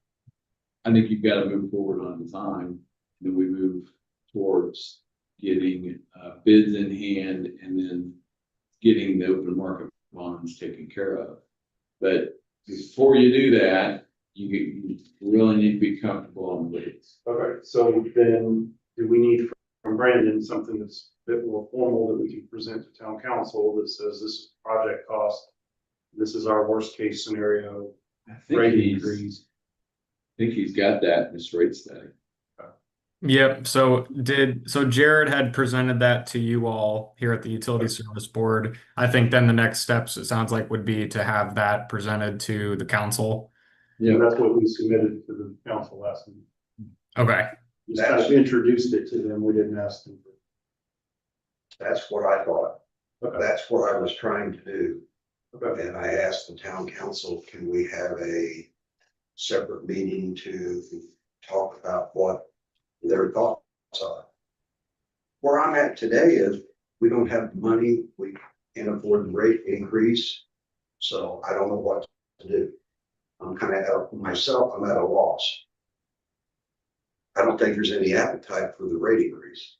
S11: I think you've got to move forward on design. Then we move towards getting bids in hand and then getting the open market bonds taken care of. But before you do that, you really need to be comfortable on the bids.
S2: Okay, so then do we need from Brandon something that's a bit more formal that we can present to town council that says this is project cost? This is our worst case scenario,
S11: I think
S2: rate
S11: he's,
S2: increase.
S11: I think he's got that in his rate study.
S10: Yep. So Jarrod had presented that to you all here at the Utility Service Board. I think then the next steps, it sounds like, would be to have that presented to the council.
S2: Yeah, that's what we submitted to the council last week.
S10: Okay.
S2: Just kind of introduced it to them. We didn't ask them.
S1: That's what I thought.
S2: Okay.
S1: That's what I was trying to do.
S2: Okay.
S1: And I asked the town council, can we have a separate meeting to talk about what their thoughts are? Where I'm at today is we don't have the money, we can't afford the rate increase. So I don't know what to do. I'm kind of myself, I'm at a loss. I don't think there's any appetite for the rate increase.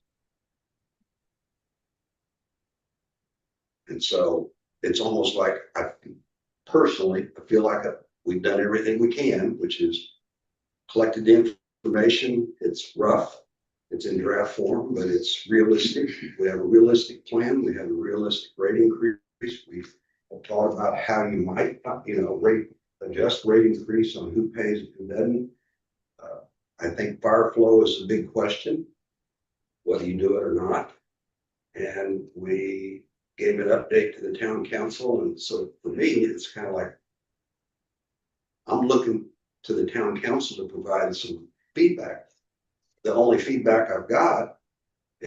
S1: And so it's almost like I feel like we've done everything we can, which is collected the information. It's rough. It's in draft form, but it's realistic. We have a realistic plan. We have a realistic rate increase. We've talked about how you might, adjust rate increase on who pays and who doesn't. I think fire flow is a big question, whether you do it or not. And we gave an update to the town council. And so for me, it's kind of like, I'm looking to the town council to provide some feedback. The only feedback I've got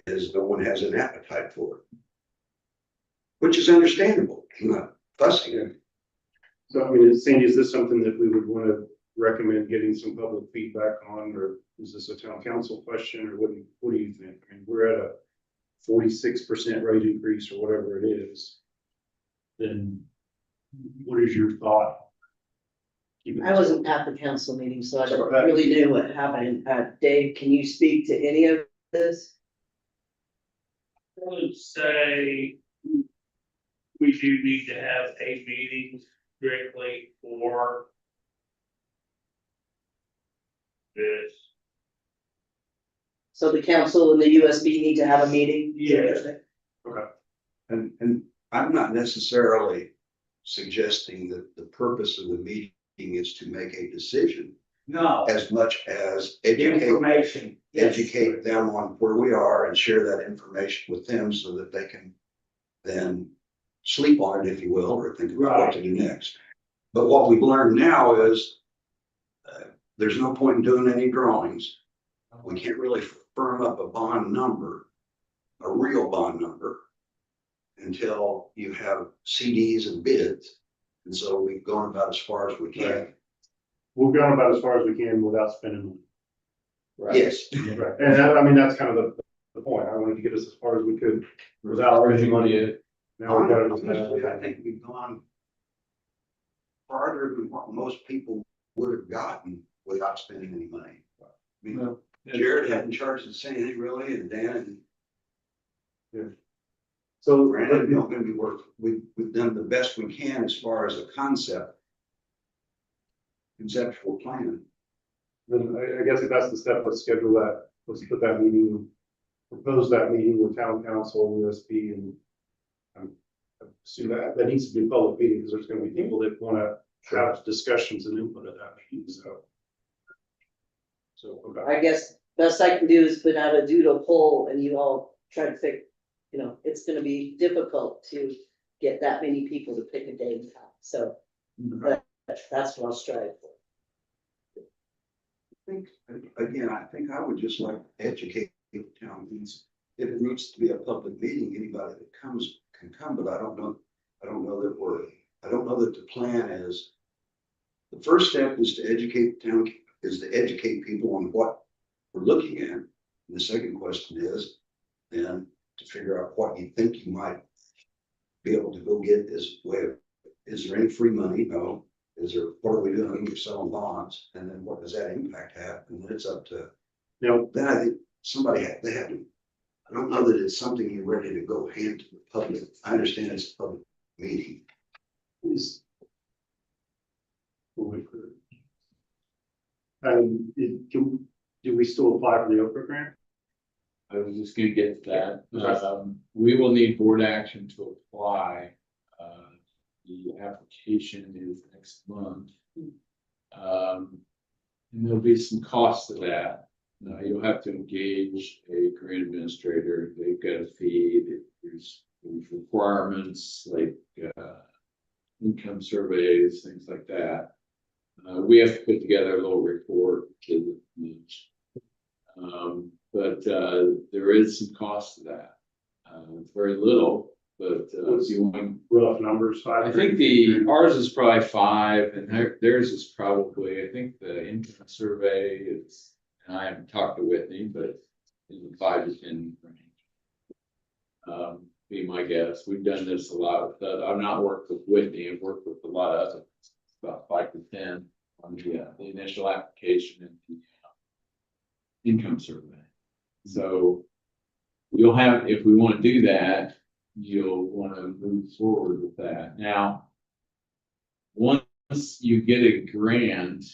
S1: is no one has an appetite for it, which is understandable. I'm not fussing.
S2: So, I mean, Sandy, is this something that we would want to recommend getting some public feedback on, or is this a town council question, or what do you think? I mean, we're at a 46% rate increase or whatever it is. Then what is your thought?
S5: I wasn't at the council meeting, so I don't really know what happened. Dave, can you speak to any of this?
S12: I would say we do need to have a meeting strictly for this.
S5: So the council and the USB need to have a meeting?
S12: Yeah.
S2: Okay.
S1: And I'm not necessarily suggesting that the purpose of the meeting is to make a decision. No. As much as educate, educate them on where we are and share that information with them so that they can then sleep on it, if you will, or think about what to do next. But what we've learned now is there's no point in doing any drawings. We can't really firm up a bond number, a real bond number, until you have CDs and bids. And so we've gone about as far as we can.
S2: We've gone about as far as we can without spending money.
S1: Yes.
S2: Right, and that, I mean, that's kind of the point. I wanted to get us as far as we could without raising money. Now we've got
S1: Honestly, I
S2: to.
S1: think we've gone farther than what most people would have gotten without spending any money. I mean, Jarrod hadn't charged us anything really, and Dan and
S2: So,
S1: Brandon don't gonna be worth, we've done the best we can as far as a conceptual plan.
S2: then I guess if that's the step, let's schedule that, let's put that meeting, propose that meeting with town council, USP, and assume that needs to be a public meeting, because there's gonna be people that wanna have discussions and input at that meeting, so. So, okay.
S5: I guess best I can do is put out a doodle poll and you all try to pick, it's gonna be difficult to get that many people to pick a day and time, so. But that's what I'll strive for.
S1: I think I would just like to educate the town means if it needs to be a public meeting, anybody that comes can come, but I don't know that the plan is. The first step is to educate the town, is to educate people on what we're looking at. And the second question is then to figure out what you think you might be able to go get is there any free money? No. Is there, what are we doing? We're selling bonds, and then what does that impact have? And then it's up to, then I think they have to, I don't know that it's something you're ready to go hand to the public. I understand it's a public meeting.
S2: Do we still apply for the OCRA grant?
S11: I was just gonna get to that. We will need board action to apply. The application is next month. And there'll be some costs to that. You'll have to engage a grant administrator. They've got a fee. There's requirements like income surveys, things like that. We have to put together a little report to but there is some cost to that. It's very little, but if you want
S2: Rough numbers.
S11: I think ours is probably 5 and theirs is probably, I think the income survey is, and I haven't talked to Whitney, but in the 5 to 10 range. Be my guess. We've done this a lot with I've not worked with Whitney, I've worked with a lot of others, about 5 to 10 on the initial application and the income survey. So we'll have, if we want to do that, you'll want to move forward with that. Now, once you get a grant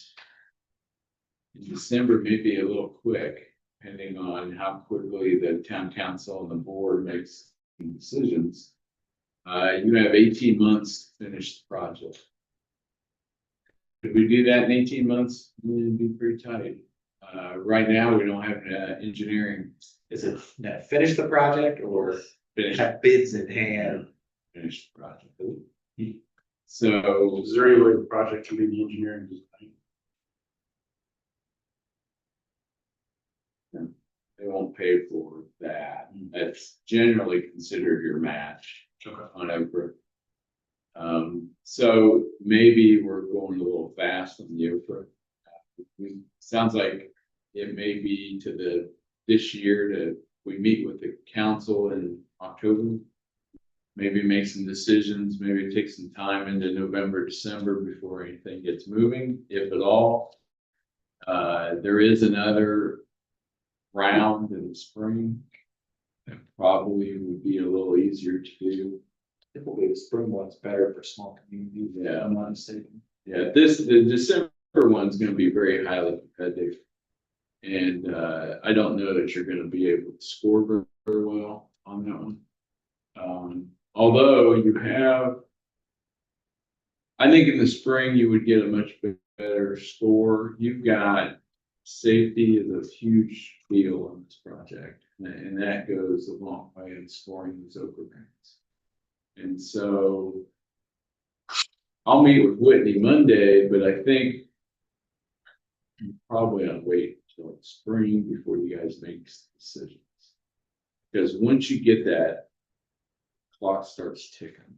S11: in December, may be a little quick, depending on how quickly the town council and the board makes decisions. You have 18 months to finish the project. If we do that in 18 months, it'd be pretty tight. Right now, we don't have engineering.
S8: Is it finish the project or
S11: Finish,
S8: have bids in hand?
S11: finish the project. So
S2: Is there any way the project can be the engineering design?
S11: they won't pay for that. That's generally considered your match on OCRA. So maybe we're going a little fast on the OCRA. Sounds like it may be to this year we meet with the council in October. Maybe make some decisions, maybe take some time into November, December before anything gets moving, if at all. There is another round in the spring. That probably would be a little easier to do.
S8: Typically, the spring one's better for small communities.
S11: Yeah.
S8: I'm not mistaken.
S11: Yeah, the December one's gonna be very highly competitive. And I don't know that you're gonna be able to score very well on that one. Although you have, I think in the spring you would get a much better score. You've got safety is a huge deal on this project, and that goes a long way in scoring these OCRA grants. And so I'll meet with Whitney Monday, but I think probably I'll wait until spring before you guys make decisions. Because once you get that, clock starts ticking.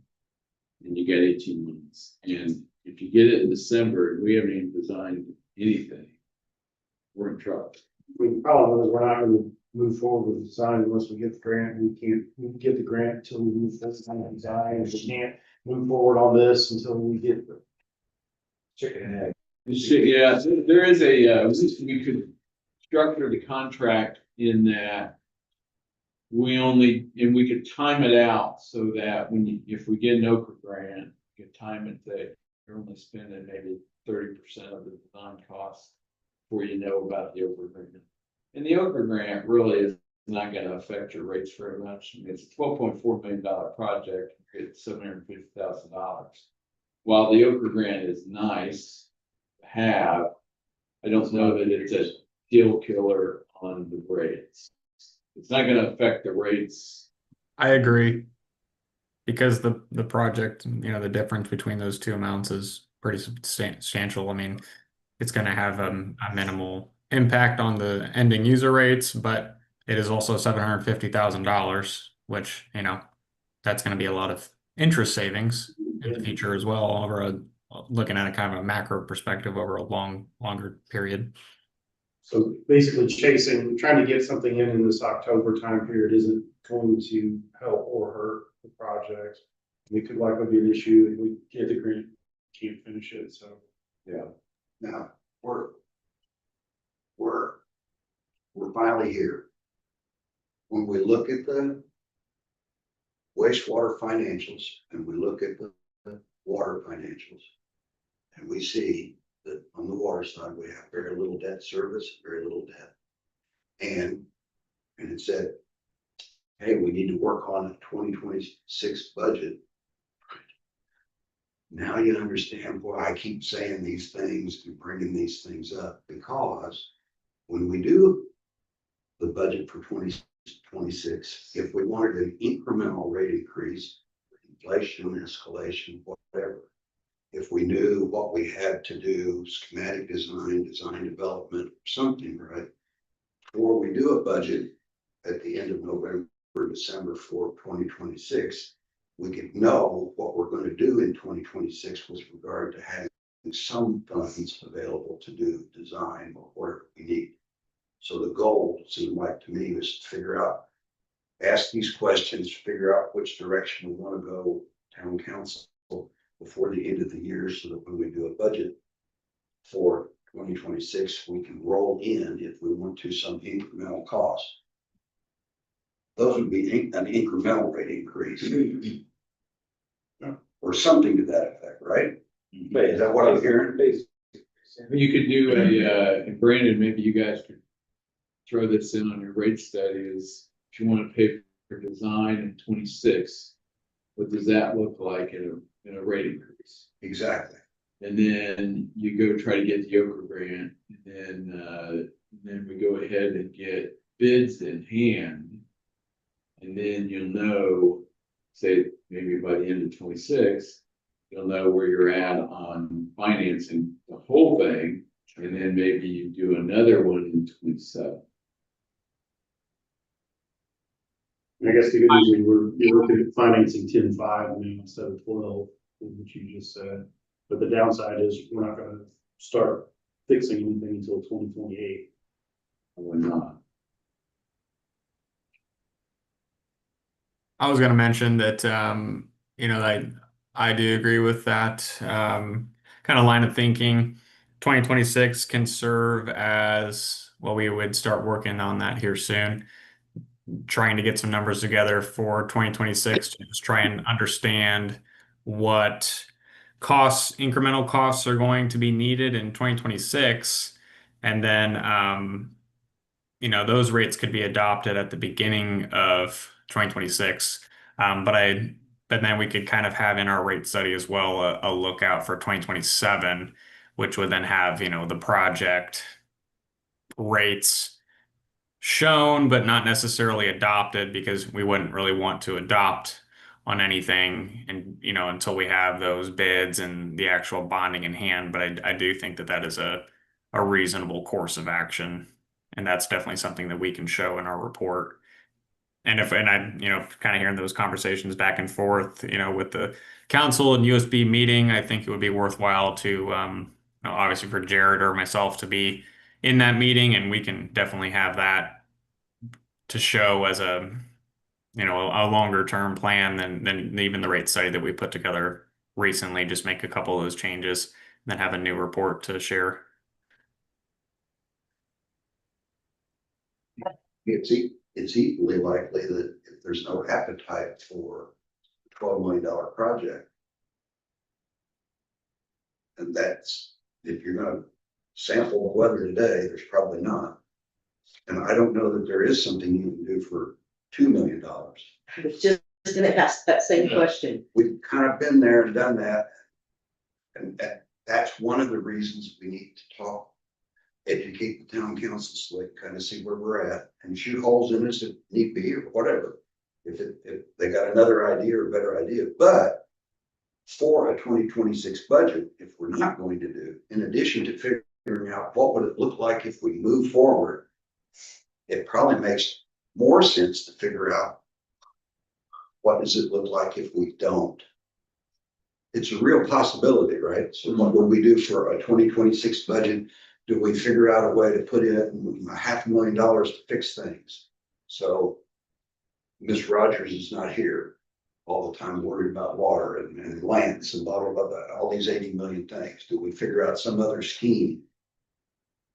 S11: And you get 18 months. And if you get it in December and we haven't even designed anything, we're in trouble.
S2: The problem is we're not gonna move forward with the design unless we get the grant. We can get the grant until we move forward on the design. And we can't move forward on this until we get the chicken and egg.
S11: Yeah, so there is we could structure the contract in that we could time it out so that if we get an OCRA grant, you can time it that you're only spending maybe 30% of the design costs before you know about the OCRA grant. And the OCRA grant really is not gonna affect your rates very much. I mean, it's a $12.4 million project, it's $750,000. While the OCRA grant is nice to have, I don't know that it's a deal killer on the rates. It's not gonna affect the rates.
S10: I agree. Because the project, the difference between those two amounts is pretty substantial. I mean, it's going to have a minimal impact on the ending user rates, but it is also $750,000, which, that's going to be a lot of interest savings in the future as well, looking at a kind of a macro perspective over a longer period.
S2: So basically trying to get something in this October time period isn't going to help or hurt the project. It could likely be an issue if we get the grant, can't finish it, so.
S11: Yeah.
S1: Now, we're finally here. When we look at the wastewater financials and we look at the water financials, and we see that on the water side, we have very little debt service, very little debt. And it said, hey, we need to work on a 2026 budget. Now you understand why I keep saying these things and bringing these things up, because when we do the budget for 2026, if we wanted an incremental rate increase, inflation, escalation, whatever, if we knew what we had to do, schematic design development, something, right? Before we do a budget at the end of November, December for 2026, we could know what we're going to do in 2026 with regard to having some funds available to do design or whatever we need. So the goal seemed like to me was to ask these questions, figure out which direction we want to go, town council, before the end of the year, so that when we do a budget for 2026, we can roll in, if we want to, some incremental costs. Those would be an incremental rate increase. Or something to that effect, right? Is that what I'm hearing?
S11: You could do and Brandon, maybe you guys could throw this in on your rate study, is if you want to pay for design in 26, what does that look like in a rate increase?
S1: Exactly.
S11: And then you go try to get the OCRA grant, and then we go ahead and get bids in hand. And then you'll know, say, maybe by the end of 26, you'll know where you're at on financing the whole thing. And then maybe you do another one in 27.
S2: I guess the good news is you're looking at financing 10-5 now instead of 12, which you just said. But the downside is we're not gonna start fixing anything until 2028.
S11: Or not.
S10: I was going to mention that, I do agree with that kind of line of thinking. 2026 can serve as, well, we would start working on that here soon, trying to get some numbers together for 2026 to just try and understand what incremental costs are going to be needed in 2026. And then, those rates could be adopted at the beginning of 2026. But then we could kind of have in our rate study as well a lookout for 2027, which would then have, the project rates shown, but not necessarily adopted, because we wouldn't really want to adopt on anything and, until we have those bids and the actual bonding in hand. But I do think that that is a reasonable course of action. And that's definitely something that we can show in our report. And I, kind of hearing those conversations back and forth, with the council and USB meeting, I think it would be worthwhile to, obviously for Jarrod or myself to be in that meeting, and we can definitely have that to show as a, a longer term plan than even the rate study that we put together recently. Just make a couple of those changes and then have a new report to share.
S1: It's equally likely that if there's no appetite for a $12 million project, and that's, if you're gonna sample the weather today, there's probably not. And I don't know that there is something you can do for $2 million.
S5: I was just gonna ask that same question.
S1: We've kind of been there and done that. And that's one of the reasons we need to talk, educate the town council so they can kind of see where we're at and shoot holes in us if need be or whatever. If they got another idea or a better idea, but for a 2026 budget, if we're not going to do, in addition to figuring out what would it look like if we move forward, it probably makes more sense to figure out what does it look like if we don't. It's a real possibility, right? So what would we do for a 2026 budget? Do we figure out a way to put in $500,000 to fix things? So Ms. Rogers is not here all the time worried about water and lands and blah, blah, blah, blah, all these 80 million things. Do we figure out some other scheme?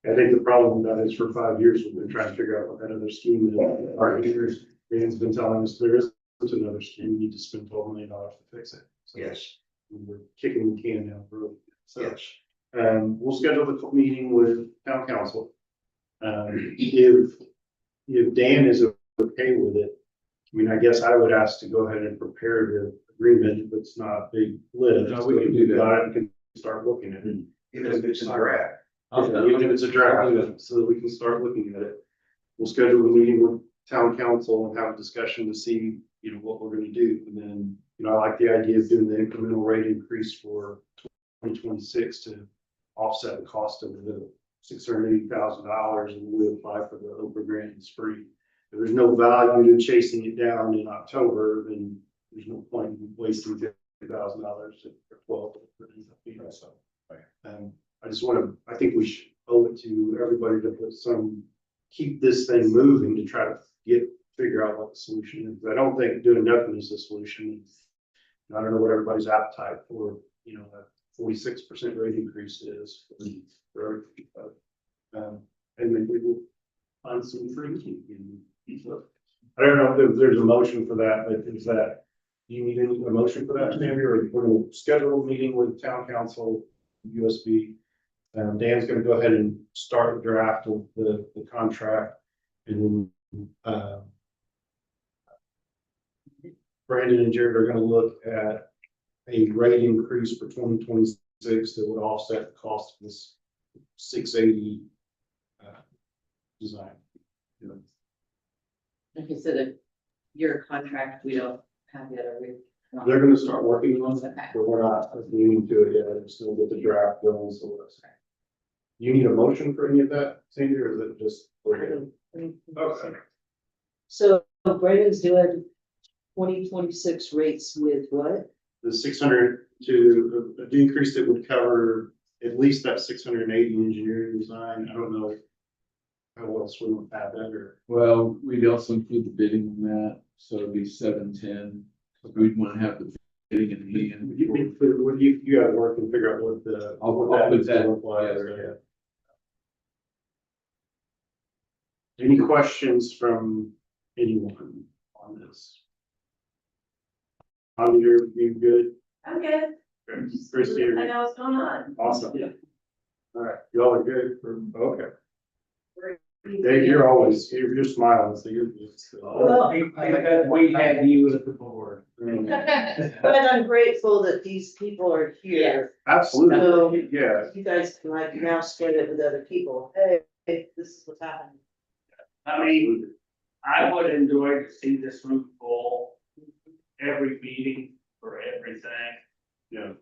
S2: I think the problem with that is for 5 years, we've been trying to figure out what that other scheme is. Our engineers, Dan's been telling us there isn't another scheme. We need to spend $12 million to fix it. So
S1: Yes,
S2: we're kicking the can down the road. So,
S1: yes.
S2: we'll schedule the meeting with town council. If Dan is okay with it, I mean, I guess I would ask to go ahead and prepare the agreement, if it's not a big lift.
S11: No, we can do that.
S2: Got it, and can start looking at it.
S1: Even if it's a draft.
S2: Even if it's a draft, so that we can start looking at it. We'll schedule a meeting with town council and have a discussion to see, what we're gonna do. And then, I like the idea of doing the incremental rate increase for 2026 to offset the cost of the $680,000, and we apply for the OCRA grant in spring. If there's no value to chasing it down in October, then there's no point in wasting $50,000 for 12. So, I think we should owe it to everybody to keep this thing moving to try to figure out what the solution is. I don't think doing nothing is the solution. I don't know what everybody's appetite for, a 46% rate increase is for and maybe we'll find some freaking. I don't know if there's a motion for that, but do you need a motion for that, Sammy, or we're going to schedule a meeting with town council, USB? Dan's going to go ahead and start the draft of the contract, and then Brandon and Jarrod are going to look at a rate increase for 2026 that would offset the cost of this 680 design.
S9: Like I said, your contract, we don't have yet, are we?
S2: They're going to start working on it,
S9: Okay.
S2: but we're not agreeing to it yet. We're still get the draft going. So you need a motion for any of that, Sandy, or is it just? Okay.
S5: So Brandon's doing 2026 rates with what?
S2: The 600 to a decrease that would cover at least that 680 engineering design. I don't know how else we would have that, or
S11: Well, we'd also include the bidding on that, so it'd be 710. We'd want to have the bidding in hand.
S2: you got to work and figure out what the.
S11: I'll
S2: what
S11: put
S2: needs to
S11: that
S2: look like.
S11: together,
S2: Any questions from anyone on this? You good?
S9: I'm good.
S2: Christie,
S9: I know what's going on.
S2: awesome. All right, y'all are good. Okay. Dave, you're smiling, so you're.
S5: Well,
S8: We had you at the board.
S5: But I'm grateful that these people are here.
S2: Absolutely, yeah.
S5: You guys can like now spread it with other people. Hey, this is what's happening.
S12: I mean, I would enjoy to see this room full every meeting for everything.
S2: Yeah.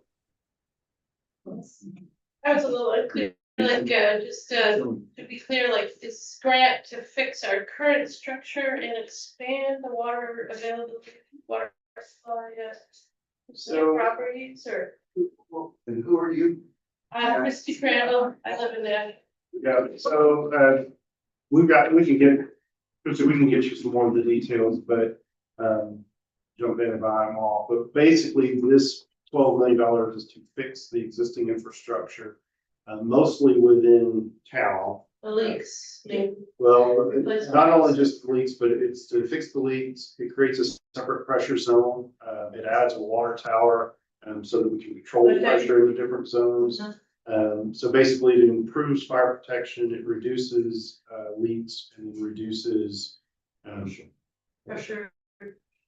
S13: I was a little unclear, like, just, to be clear, like, this grant to fix our current structure and expand the water availability, water supply,
S2: So-
S13: properties, or,
S1: And who are you?
S13: Christy Crandall, I live in there.
S2: Yeah, so, we can get you some more of the details, but, jump in if I'm off, but basically this $12 million is to fix the existing infrastructure, mostly within town.
S13: The leaks, maybe.
S2: Well, it's not only just the leaks, but it's to fix the leaks. It creates a separate pressure zone. It adds a water tower, so that we can control the
S13: Okay.
S2: pressure in the different zones. So basically it improves fire protection, it reduces, leaks and reduces,
S13: Pressure.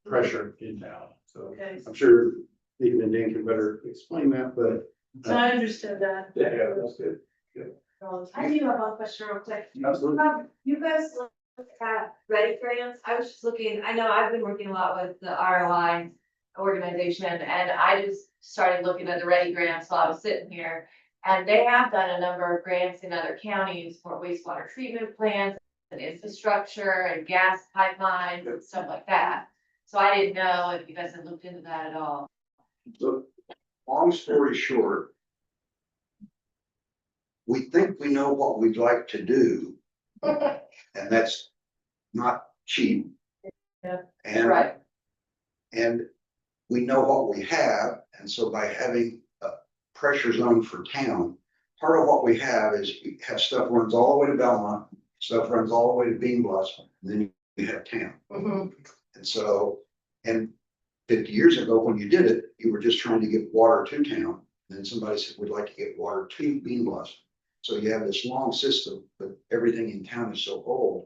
S2: pressure in town. So
S13: Okay,
S2: I'm sure Ethan and Dan can better explain that, but.
S13: so I understood that.
S2: Yeah, that's good.
S14: I do have one question real quick.
S2: Absolutely.
S14: You guys look at Ready grants. I was just looking, I know I've been working a lot with the ROI organization and I just started looking at the Ready grants while I was sitting here. And they have done a number of grants in other counties for wastewater treatment plants and infrastructure and gas pipelines and stuff like that. So I didn't know if you guys had looked into that at all.
S1: So, long story short, we think we know what we'd like to do, and that's not cheap.
S14: Yeah,
S1: And,
S14: right.
S1: and we know what we have, and so by having a pressure zone for town, part of what we have is we have stuff runs all the way to Belmont, stuff runs all the way to Bean Blossom, and then you have town. And so, and 50 years ago, when you did it, you were just trying to get water to town. And then somebody said, we'd like to get water to Bean Blossom. So you have this long system, but everything in town is so old.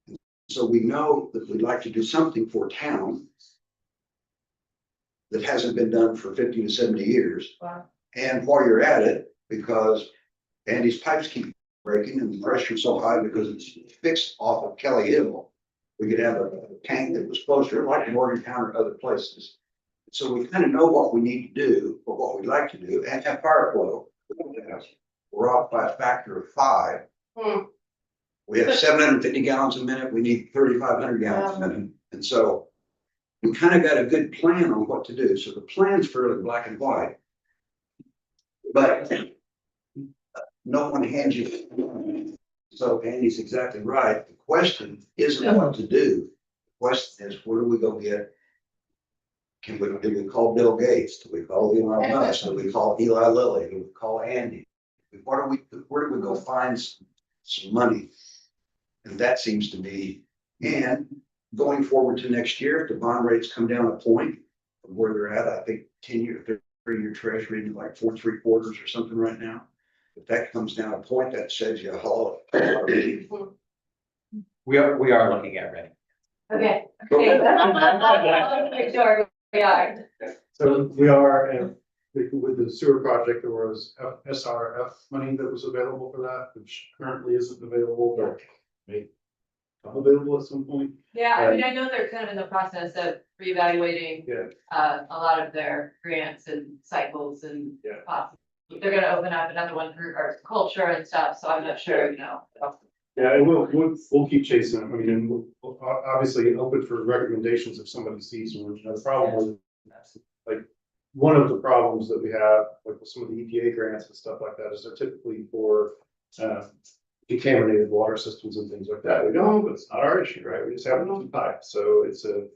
S1: And so we know that we'd like to do something for town that hasn't been done for 50 to 70 years.
S14: Wow.
S1: And while you're at it, because Andy's pipes keep breaking and the pressure's so high because it's fixed off of Kelly Hill, we could have a tank that was closer, like Morgantown or other places. So we kind of know what we need to do, or what we'd like to do, and have fire flow. We're off by a factor of 5. We have 750 gallons a minute, we need 3,500 gallons a minute. And so we kind of got a good plan on what to do. So the plan's fairly black and white. But no one hands you. So Andy's exactly right. The question isn't what to do. The question is, where do we go get? Do we call Bill Gates? Do we call Elon Musk? Do we call Eli Lilly? Do we call Andy? Where do we go find some money? And that seems to be, and going forward to next year, if the bond rates come down a point from where they're at, I think 10-year, 3-year treasury is like 4 3/4 or something right now. If that comes down a point, that saves you a whole lot.
S8: We are looking at ready.
S14: Okay. Sure, we are.
S2: So we are, and with the sewer project, there was SRF money that was available for that, which currently isn't available, but may come available at some point.
S14: Yeah, I mean, I know they're kind of in the process of reevaluating
S2: Yeah.
S14: a lot of their grants and cycles and
S2: Yeah.
S14: possibly they're gonna open up another one for culture and stuff, so I'm not sure, you know.
S2: Yeah, and we'll keep chasing them. I mean, and we'll obviously open for recommendations if somebody sees one. The problem is, like, one of the problems that we have, like with some of the EPA grants and stuff like that, is they're typically for contaminated water systems and things like that. We don't, but it's not our issue, right? We just have enough pipe, so it's a,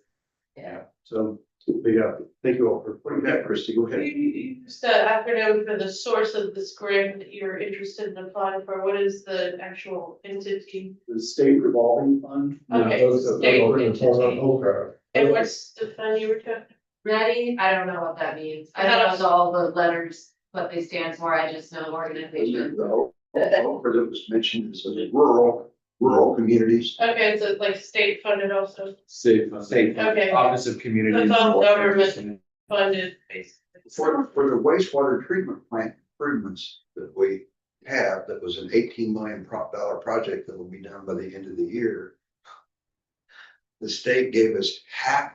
S14: Yeah.
S2: so, but yeah, thank you all for putting that, Christie, go
S13: You
S2: ahead.
S13: used the acronym for the source of this grant that you're interested in applying for. What is the actual entity?
S2: The state revolving fund.
S13: Okay, state entity.
S2: OCRA.
S13: And what's the fund you were talking?
S14: Ready? I don't know what that means. I don't know all the letters, what they stand for. I just know the organization.
S1: That was mentioned as a rural rural communities.
S13: Okay, so it's like state funded also,
S8: State.
S13: Okay.
S8: Office of Community.
S13: That's all government funded, basically.
S1: For the wastewater treatment plant improvements that we have, that was an $18 million project that will be done by the end of the year. The state gave us half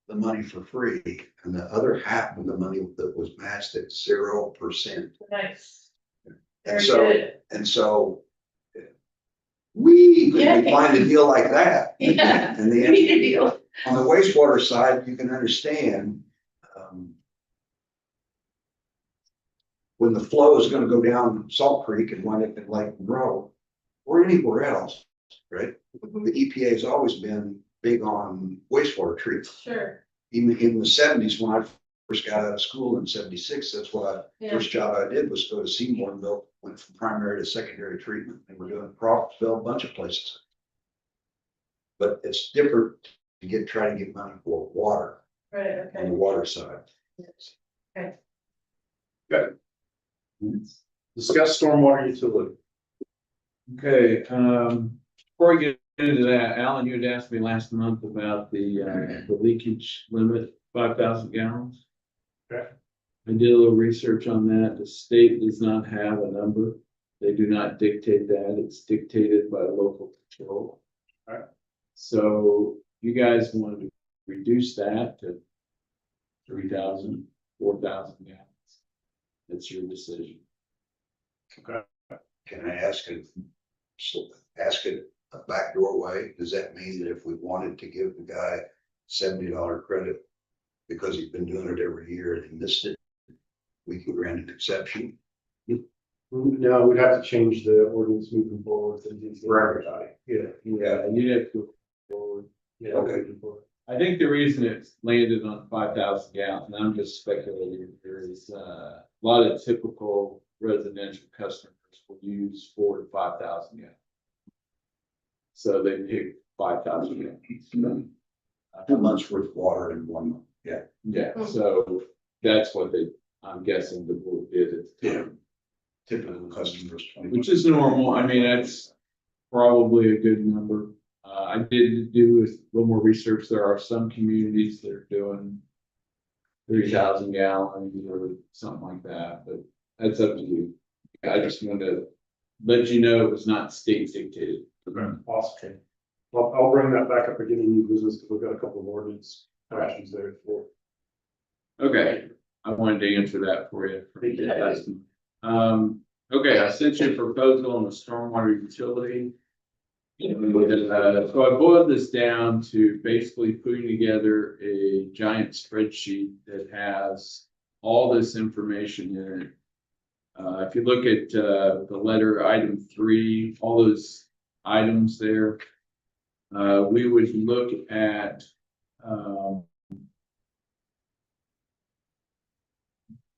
S1: the money for free, and the other half of the money that was matched at 0%.
S13: Nice.
S1: And
S13: Very
S1: so,
S13: good.
S1: and so we
S13: Yeah.
S1: could find a deal like that.
S13: Yeah,
S1: And
S13: we
S1: the
S13: need a deal.
S1: on the wastewater side, you can understand, when the flow is gonna go down Salt Creek and wind up in Lake Monroe, or anywhere else, right? The EPA has always been big on wastewater treatment.
S13: Sure,
S1: Even in the seventies, when I first got out of school in '76, that's what
S13: yeah,
S1: first job I did was go to Seymourville, went from primary to secondary treatment. And we're doing Crawfordsville, a bunch of places. But it's different to try to get money for water
S13: right,
S1: on the
S13: okay.
S1: water side.
S2: Discuss stormwater utility.
S11: Okay, before we get into that, Alan, you had asked me last month about the leakage limit, 5,000 gallons.
S2: Okay.
S11: I did a little research on that. The state does not have a number. They do not dictate that. It's dictated by local control.
S2: Alright.
S11: So you guys wanted to reduce that to 3,000, 4,000 gallons. That's your decision.
S1: Can I ask it, a backdoor way? Does that mean that if we wanted to give the guy $70 credit because he's been doing it every year and he missed it, we could grant an exception?
S2: No, we'd have to change the ordinance moving forward for everybody. Yeah.
S11: Yeah, you'd have to go forward.
S2: Yeah.
S1: Okay.
S11: I think the reason it's landed on 5,000 gallons, and I'm just speculating, there is a lot of typical residential customers will use 4,000 to 5,000 gallons. So they pick 5,000 gallons.
S1: 2 months worth of water in 1 month. Yeah.
S11: Yeah, so that's what I'm guessing the board did at the time.
S1: Typical customers. 20
S11: Which is normal. I mean, that's probably a good number. I did do a little more research. There are some communities that are doing 3,000 gallons or something like that, but that's up to you. I just wanted to let you know it was not state dictated.
S2: Awesome. Well, I'll bring that back up again in new business because we've got a couple of ordinance questions there for.
S11: Okay, I wanted to answer that for you. Okay, I sent you a proposal on the stormwater utility. So I boiled this down to basically putting together a giant spreadsheet that has all this information in it. If you look at the letter item 3, all those items there, we would look at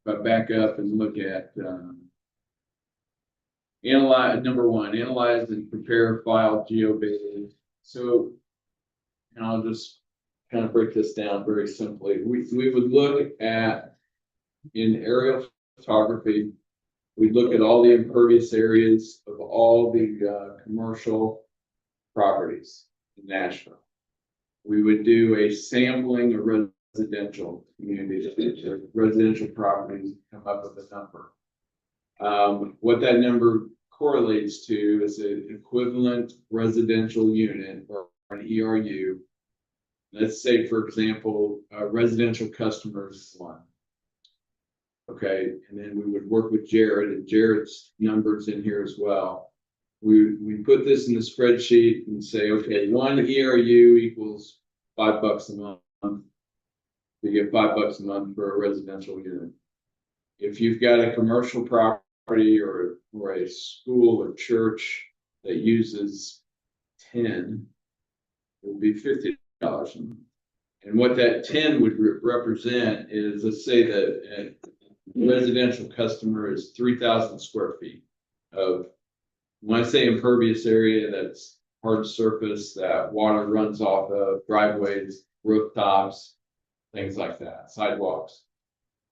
S11: but back up and look at analyze, number 1, analyze and prepare file geobase. So, and I'll just kind of break this down very simply. We would look at, in aerial photography, we'd look at all the impervious areas of all the commercial properties in Nashville. We would do a sampling of residential communities, residential properties, come up with a number. What that number correlates to is an equivalent residential unit or an ERU. Let's say, for example, residential customers is 1. Okay, and then we would work with Jarrod, and Jarrod's numbers in here as well. We put this in the spreadsheet and say, okay, 1 ERU equals $5 a month. You get $5 a month for a residential unit. If you've got a commercial property or a school or church that uses 10, it would be $50 a month. And what that 10 would represent is, let's say that a residential customer is 3,000 square feet of, when I say impervious area, that's hard surface that water runs off of, driveways, rooftops, things like that, sidewalks.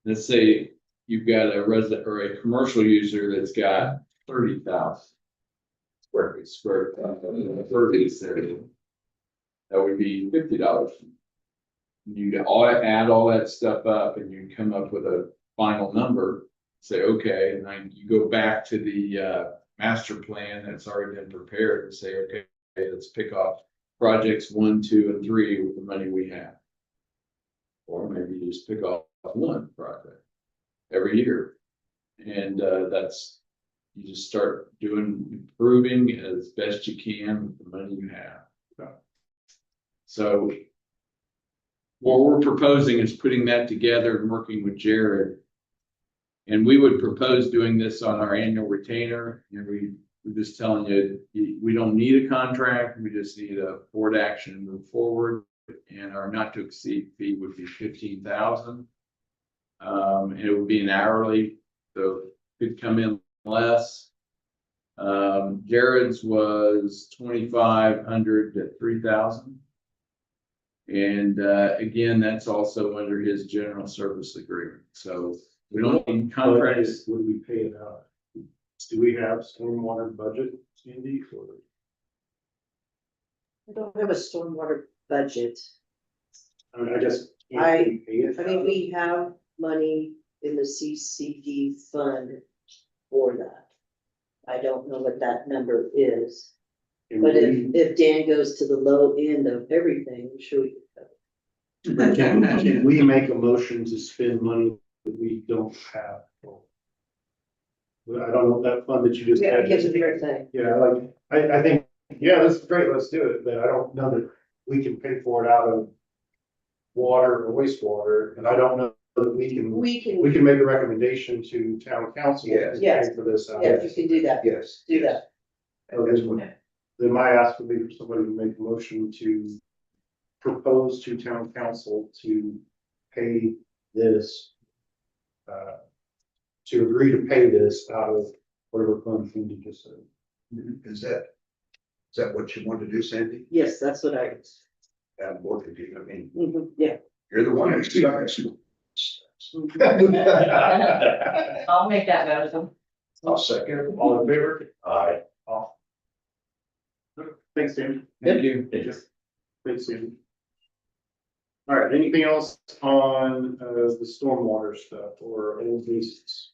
S11: Let's say you've got a resident or a commercial user that's got 30,000. square, thirties there. That would be $50. You add all that stuff up and you come up with a final number, say, okay, and then you go back to the, master plan that's already been prepared and say, okay, let's pick off projects 1, 2, and 3 with the money we have. Or maybe you just pick off one project every year. And that's, you just start improving as best you can with the money you have. So what we're proposing is putting that together and working with Jarrod. And we would propose doing this on our annual retainer, and we're just telling you, we don't need a contract, we just need a board action to move forward. And our not to exceed fee would be 15,000. And it would be an hourly, so it could come in less. Jarrod's was 2,500 to 3,000. And again, that's also under his general service agreement. So we don't need contracts.
S2: What do we pay it out? Do we have stormwater budget, Cindy? Or
S5: I don't have a stormwater budget.
S2: I mean, I guess.
S5: I mean, we have money in the CCD fund for that. I don't know what that number is, but if Dan goes to the low end of everything, I'm sure we could cover.
S2: Can we make a motion to spend money that we don't have? Well, I don't know that fund that you just
S5: Yeah,
S2: had.
S5: it's a fair thing.
S2: Yeah, like, I think, yeah, that's great, let's do it, but I don't know that we can pay for it out of water or wastewater, and I don't know that we can make a recommendation to town council.
S1: Yes.
S2: to
S5: Yes.
S2: pay for this. out.
S5: Yeah, you can do that,
S1: Yes.
S5: do that.
S2: Then my ask would be for somebody to make a motion to propose to town council to pay this, to agree to pay this out of whatever fund Cindy just said.
S1: Is that what you want to do, Sandy?
S5: Yes, that's what I,
S1: Both of you, I mean,
S5: yeah.
S1: you're the one who's stuck.
S9: I'll make that motion.
S1: I'll second.
S2: All in favor?
S1: Aye.
S2: Thanks, Dan.
S8: Thank you.
S2: Thanks, Sandy. All right, anything else on the stormwater stuff or old leases?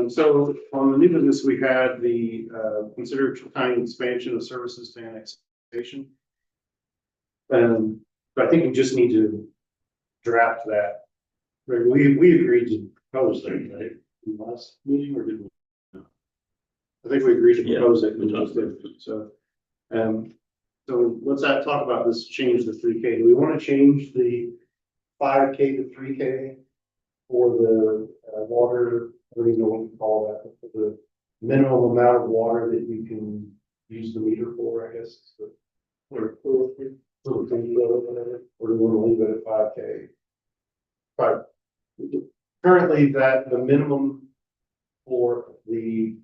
S2: So on the new business, we had the consider tiny expansion of services to annexation. But I think we just need to draft that. Right, we agreed to propose that, right? In the last meeting, or did we? No. I think we agreed to propose it.
S3: we talked about
S2: it. So let's talk about this change to 3K. Do we want to change the 5K to 3K for the water? I don't even know what we call that, but the minimum amount of water that you can use the meter for, I guess. Or do we want to leave it at 5K? But currently that the minimum for the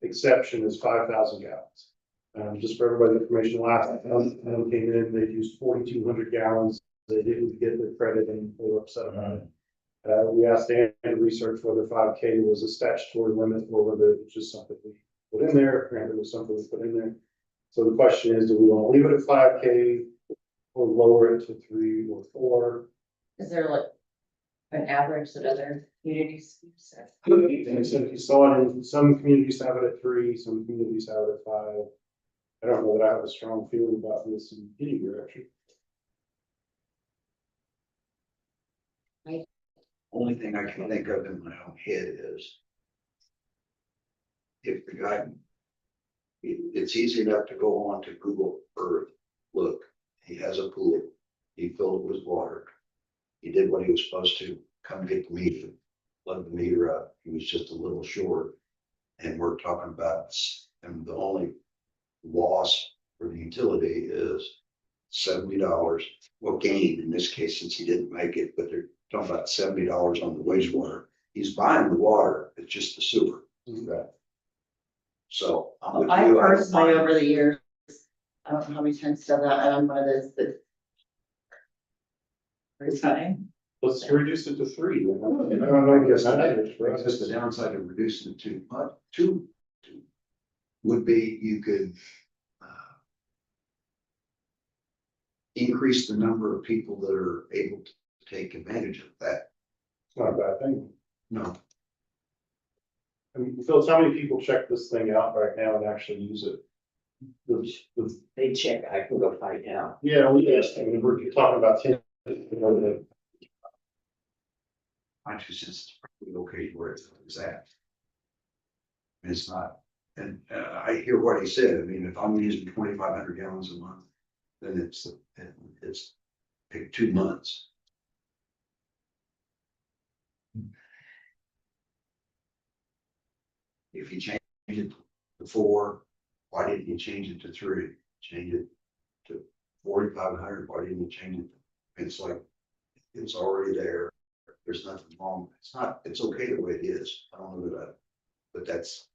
S2: exception is 5,000 gallons. Just for everybody's information, last time came in, they used 4,200 gallons. They didn't get the credit and they were upset about it. We asked Dan to research whether 5K was a statutory limit or whether it was just something we put in there. Apparently it was something we put in there. So the question is, do we want to leave it at 5K or lower it to 3 or 4?
S9: Is there like an average that other communities use?
S2: And so you saw it in some communities have it at 3, some communities have it at 5. I don't know that I have a strong feeling about this in any direction.
S1: Only thing I can think of in my own head is if the guy, it's easy enough to go on to Google Earth, look, he has a pool, he filled it with water. He did what he was supposed to, come get the meter, plug the meter up, he was just a little short. And we're talking about, and the only loss for the utility is $70. Well, gain in this case, since he didn't make it, but they're talking about $70 on the wastewater. He's buying the water, it's just the sewer. Right. So I'm with
S5: I
S1: you.
S5: personally, over the years, I don't know how many times I've done that, I'm one of those that. It's fine.
S2: Let's reduce it to 3.
S1: I don't know, I guess that brings us the downside of reducing it to would be you could increase the number of people that are able to take advantage of that.
S2: It's not a bad thing.
S1: No,
S2: I mean, Phyllis, how many people check this thing out right now and actually use it?
S4: They check, I can go find out.
S2: Yeah, we asked, I mean, we're talking about 10.
S1: my 2 cents is probably okay where it's at. It's not, and I hear what he said. I mean, if I'm using 2,500 gallons a month, then it's pick 2 months. If you change it to 4, why didn't you change it to 3? Change it to 4,500, why didn't you change it? It's like, it's already there. There's nothing wrong. It's not, it's okay the way it is. I don't know that, but that's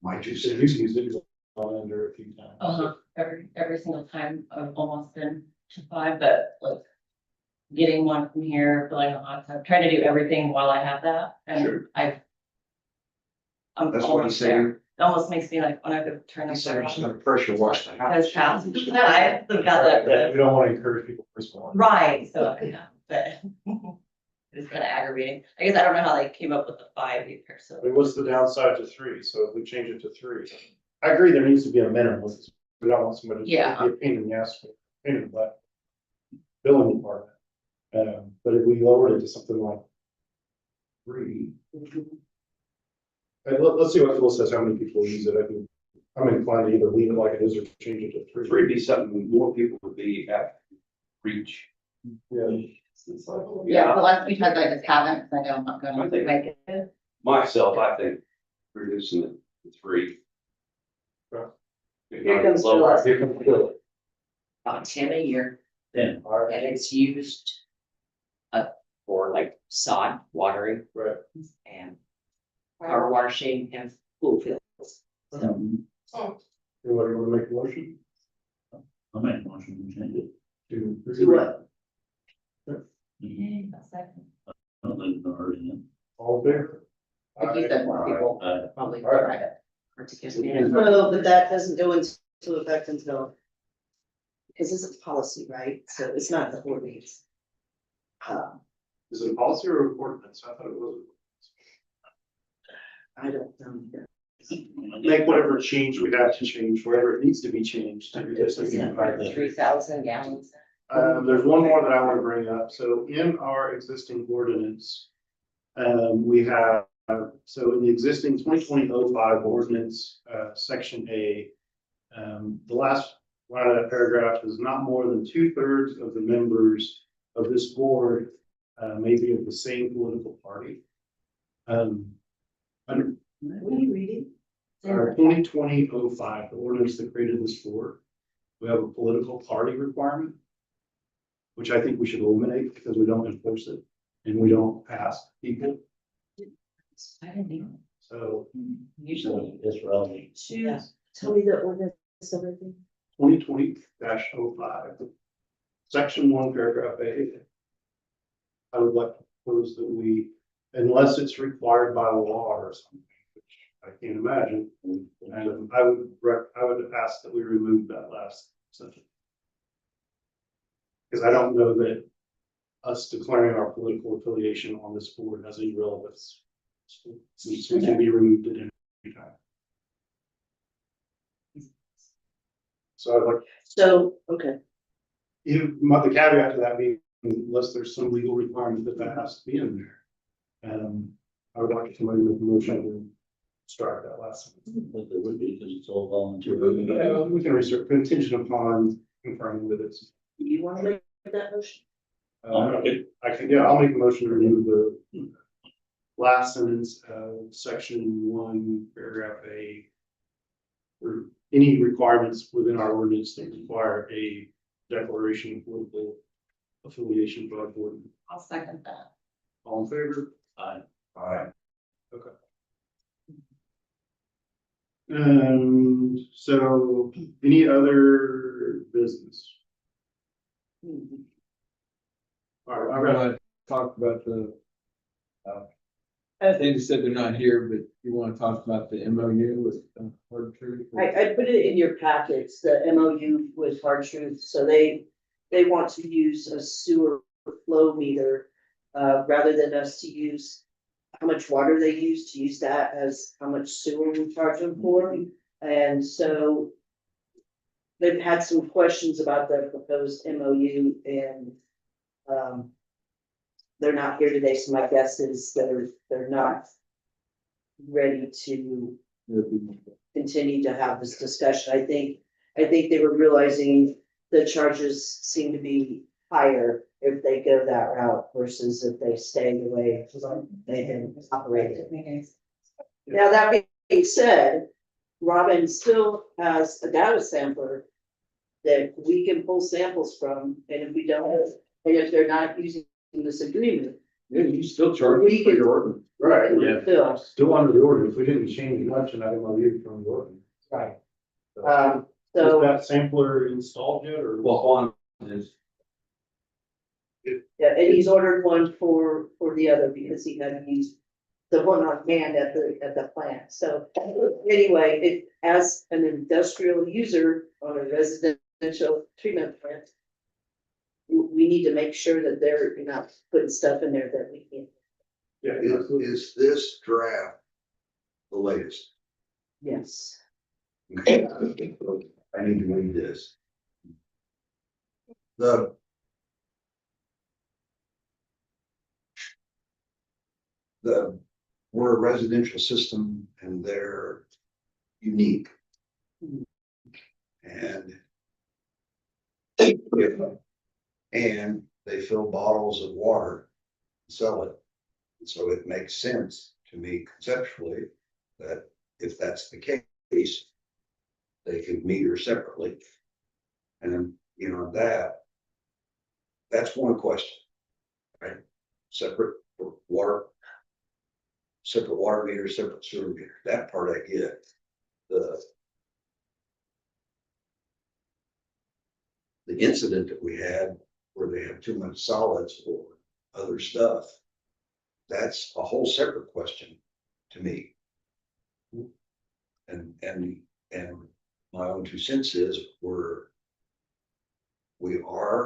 S1: my 2
S2: So
S1: cents.
S2: you use it on under a few times.
S9: Every single time I've almost been to 5, but like. Getting one from here, filling a hot tub, trying to do everything while I have that, and
S1: Sure.
S9: I'm
S1: That's what he
S9: almost there.
S1: said.
S9: It almost makes me like, when I go turn
S1: He
S9: the
S1: said
S9: water
S1: it's
S9: on.
S1: gonna pressure wash the house.
S9: Because past, I've got that,
S2: We don't want to encourage people to respond.
S9: right, so, yeah, but. It's kind of aggravating. I guess I don't know how they came up with the 5 either, so.
S2: I mean, what's the downside to 3? So if we change it to 3, I agree there needs to be a minimum. We don't want somebody to be
S9: Yeah.
S2: a pain in the ass for paying but billing department. But if we lowered it to something like 3. And let's see what Phil says, how many people use it. I'm inclined to either leave it like it is or change it to 3.
S11: 3 be something more people would be at reach.
S2: Yeah.
S9: Yeah, the last week I just haven't, because I know I'm not
S11: I
S9: gonna
S11: think-
S9: make it.
S11: Myself, I think reducing it to 3.
S2: Right.
S11: If
S4: Here
S11: not
S4: comes
S11: lower,
S4: Phyllis.
S11: here comes Phyllis.
S4: About 10 a year,
S3: Then,
S2: All right,
S4: and it's used for like sod watering
S2: right.
S4: and power washing and pool fills. So
S2: You want to make a motion?
S3: I'll make a motion to change it.
S2: To
S4: do what?
S9: Yeah, a second.
S3: I don't think it's already in.
S2: all in favor?
S9: If you said more people, probably
S2: All right.
S9: try it.
S5: Well, but that doesn't go into effect until. Because this is policy, right? So it's not the ordinance.
S2: Is it a policy or an ordinance? I thought it was.
S5: I don't know.
S2: Make whatever change we have to change, wherever it needs to be changed. To reduce it.
S4: 3,000 gallons.
S2: There's one more that I want to bring up. So in our existing ordinance, we have, so in the existing 2020-05 ordinance, section A, the last line of that paragraph is not more than 2/3 of the members of this board may be of the same political party. Under
S5: What are you reading?
S2: our 2020-05, the ordinance that created this board, we have a political party requirement, which I think we should eliminate because we don't enforce it and we don't ask people.
S9: I didn't even.
S2: So
S4: Usually.
S3: It's relevant.
S4: Yeah.
S5: Tell me the ordinance, everything.
S2: 2020-05, section 1, paragraph A. I would like to propose that we, unless it's required by law or something, which I can't imagine, and I would ask that we remove that last sentence. Because I don't know that us declaring our political affiliation on this board has any relevance. Since we can be removed at any time. So I'd like,
S5: So, okay,
S2: the caveat to that being, unless there's some legal requirement that has to be in there. I would like somebody to make a motion to strike that last sentence.
S3: But there would be, because it's all volunteer.
S2: Yeah, we can research contingent upon confirming with it.
S5: you want to make that motion?
S2: I can, yeah, I'll make a motion to remove the last sentence of section 1, paragraph A. Or any requirements within our ordinance that require a declaration of political affiliation by our board.
S9: I'll second that.
S2: All in favor?
S3: Aye.
S2: Aye. Okay. So any other business? All right, I'm gonna
S11: talk about the They just said they're not here, but you wanna talk about the MOU with Hard Truth?
S5: I put it in your packets, the MOU with Hard Truth, so they want to use a sewer flow meter. Rather than us to use how much water they use, to use that as how much sewer we charge them for. And so they've had some questions about the proposed MOU and, they're not here today, so my guess is they're not ready to continue to have this discussion. I think they were realizing the charges seem to be higher if they go that route versus if they stay the way they have operated. Now, that being said, Robin still has a data sampler that we can pull samples from, and if we don't, and if they're not using this agreement,
S2: Yeah, you still charge
S5: We
S2: for
S5: can-
S2: your ordinance. Right.
S5: we still,
S2: Still under the ordinance. We didn't change much in that MOU from the ordinance.
S5: right.
S2: Is
S5: So,
S2: that sampler installed yet or?
S11: Well, Juan is,
S5: yeah, and he's ordered one for the other because he hadn't used the one on hand at the plant. So anyway, as an industrial user on a residential treatment plant, we need to make sure that they're not putting stuff in there that we can't.
S2: Yeah.
S1: Is this draft the latest?
S5: Yes.
S1: Okay, I need to read this. We're a residential system and they're unique. And and they fill bottles of water, and sell it. So it makes sense to me conceptually that if that's the case, they could meter separately. And, you know, that's one question. Right? Separate water meter, separate sewer meter. That part I get. The incident that we had where they have too much solids or other stuff, that's a whole separate question to me. And my own 2 cents is we will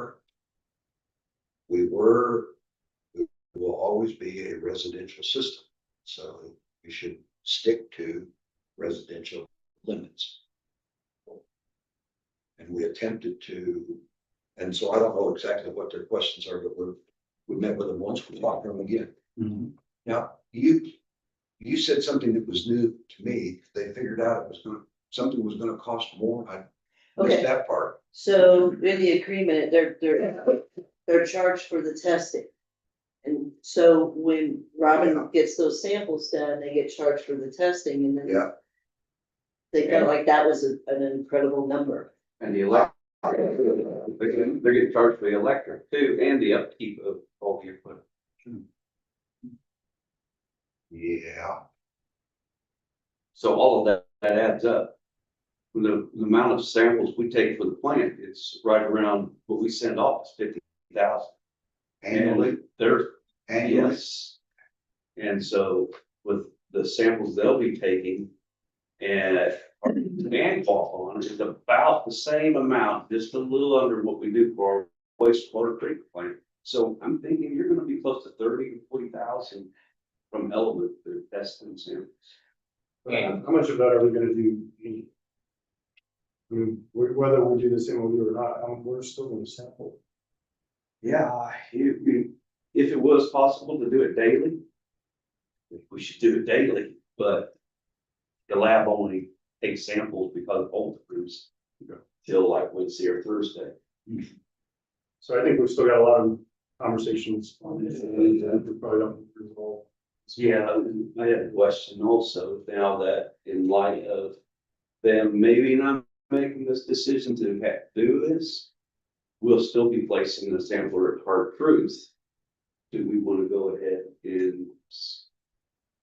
S1: always be a residential system. So we should stick to residential limits. And we attempted to, and so I don't know exactly what their questions are, but we met with them once, we talked to them again. Now, you said something that was new to me. They figured out something was gonna cost more. I missed
S5: Okay.
S1: that part.
S5: So in the agreement, they're charged for the testing. And so when Robin gets those samples done, they get charged for the testing and then.
S1: Yeah.
S5: They felt like that was an incredible number.
S11: and the electric, they're getting charged for the electric too, and the upkeep of all your equipment.
S1: Yeah.
S11: So all of that adds up. The amount of samples we take for the plant, it's right around what we send off is 50,000.
S1: Annually,
S11: And there's,
S1: annually.
S11: yes. And so with the samples they'll be taking and qualifying is about the same amount, just a little under what we do for our wastewater treatment plant. So I'm thinking you're gonna be close to 30 to 40,000 from Element through testing samples.
S2: How much of that are we gonna do? I mean, whether we do this MOU or not, we're still gonna sample.
S11: Yeah, if it was possible to do it daily, we should do it daily, but the lab only takes samples because of old crews till like Wednesday or Thursday.
S2: So I think we've still got a lot of conversations on this, and we probably don't resolve.
S11: Yeah, I had a question also now that in light of them maybe not making this decision to do this, we'll still be placing the sampler at Hard Truth. Do we want to go ahead and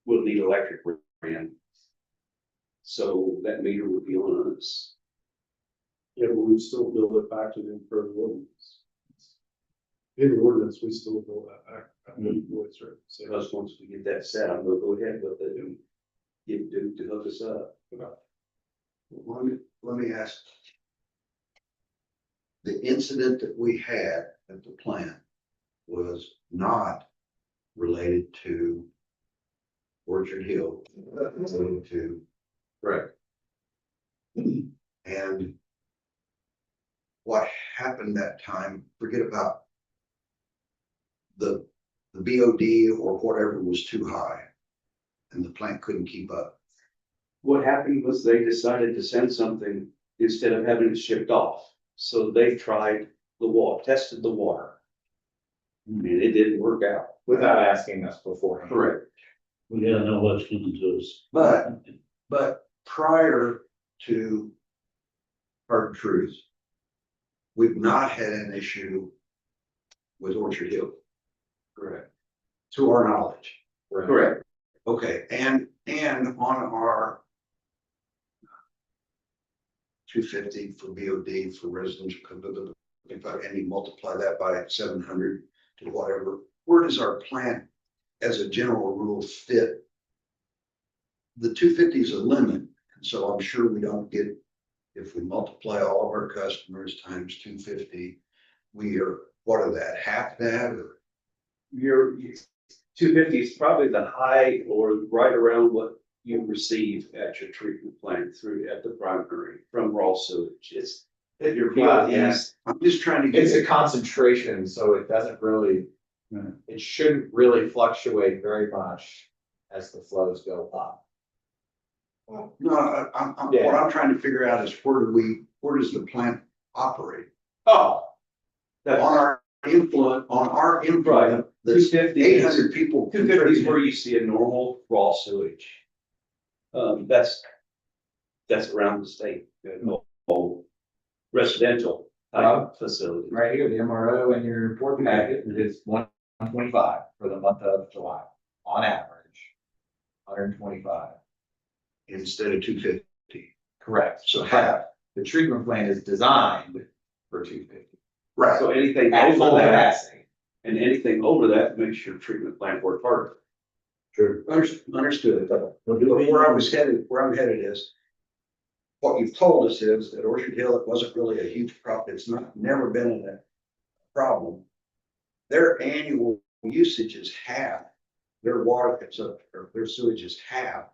S11: we'll need electric ran? So that meter would be on us.
S2: Yeah, but we still build it back to them for the ordinance. In the ordinance, we still build that back So
S1: Because once we get that set, I'm gonna go ahead with it and get Duke to hook us up. Let me ask. The incident that we had at the plant was not related to Orchard Hill, related to.
S11: Correct.
S1: And what happened that time, forget about the BOD or whatever was too high. And the plant couldn't keep up.
S15: What happened was they decided to send something instead of having it shipped off. So they tried the water, tested the water. And it didn't work out.
S8: Without asking us beforehand.
S15: Correct.
S3: We gotta know what's coming to us.
S1: But prior to Hard Truth, we've not had an issue with Orchard Hill.
S15: Correct.
S1: To our knowledge.
S15: Correct.
S1: Okay, and on our 250 for BOD for residential, and you multiply that by 700 to whatever, where does our plant as a general rule fit? The 250 is a limit, and so I'm sure we don't get, if we multiply all of our customers times 250, we are, what are that, half that, or?
S15: Your 250 is probably the high or right around what you receive at your treatment plant through at the primary from raw sewage. It's your BODs.
S1: I'm just trying to get.
S8: It's a concentration, so it doesn't really, it shouldn't really fluctuate very much as the flows go up.
S1: No, what I'm trying to figure out is where does the plant operate?
S8: Oh.
S1: On our influence, there's 800 people.
S15: 250 is where you see a normal raw sewage. That's around the state, all residential facility.
S8: Right here, the MRO in your report packet is 125 for the month of July, on average, 125.
S1: Instead of 250.
S8: Correct.
S1: So half.
S8: The treatment plant is designed for 250.
S1: Right.
S15: So anything
S8: At full
S15: over that,
S8: capacity.
S15: and anything over that makes your treatment plant work harder.
S1: Sure. Understood. Where I'm headed is, what you've told us is that Orchard Hill, it wasn't really a huge problem. It's never been a problem. Their annual usage is half, their water consumption, or their sewage is half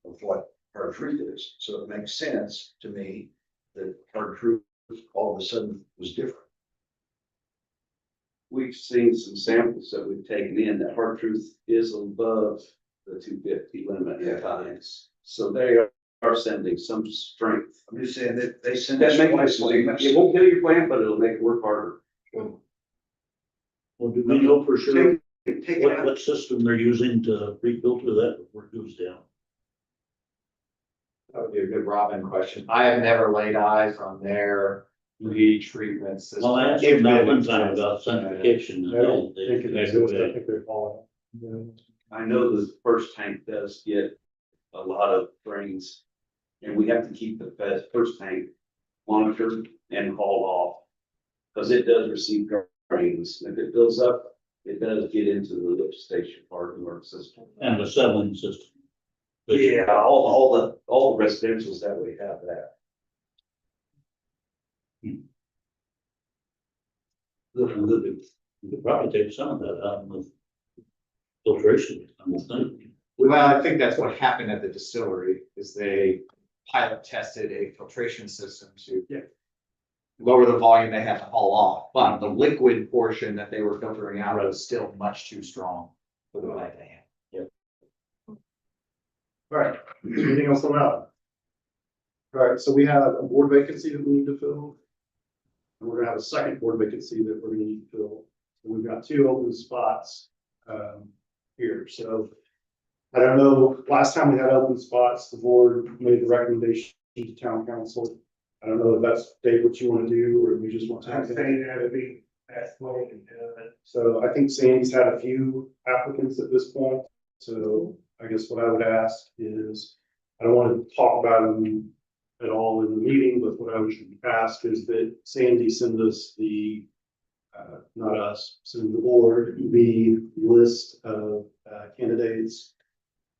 S1: of what Hard Truth is. So it makes sense to me that Hard Truth all of a sudden was different.
S15: We've seen some samples that we've taken in that Hard Truth is above the 250 limit at times. So they are sending some strength.
S1: I'm just saying that they send
S15: That
S1: us
S15: it won't kill your plant, but it'll make it work harder.
S3: Well, do we know for sure
S1: Take it out.
S3: what system they're using to refilter that before it goes down?
S8: That would be a good Robin question. I have never laid eyes on their lead treatment system.
S3: Well, I asked them that one time about centrifugation.
S2: I don't
S3: They
S2: think it's, I think they're falling.
S15: I know the first tank does get a lot of drains. And we have to keep the first tank monitored and hauled off. Because it does receive drains. If it fills up, it does get into the lift station part of our system.
S3: And the settling system.
S15: Yeah, all the residentials that we have that.
S3: We could probably take some of that out with filtration, I'm thinking.
S8: Well, I think that's what happened at the distillery, is they pilot tested a filtration system to lower the volume they had to haul off, but the liquid portion that they were filtering out was still much too strong for the plant to handle.
S2: All right, anything else on that? All right, so we have a board vacancy that we need to fill. And we're gonna have a second board vacancy that we're gonna need to fill. So we've got 2 open spots here, so. I don't know, last time we had open spots, the board made the recommendation to town council. I don't know if that's, Dave, what you wanna do, or we just want to.
S12: I'm saying that would be best way to do it.
S2: So I think Sandy's had a few applicants at this point, so I guess what I would ask is, I don't want to talk about them at all in the meeting, but what I would ask is that Sandy send us the not us, so the board, the list of candidates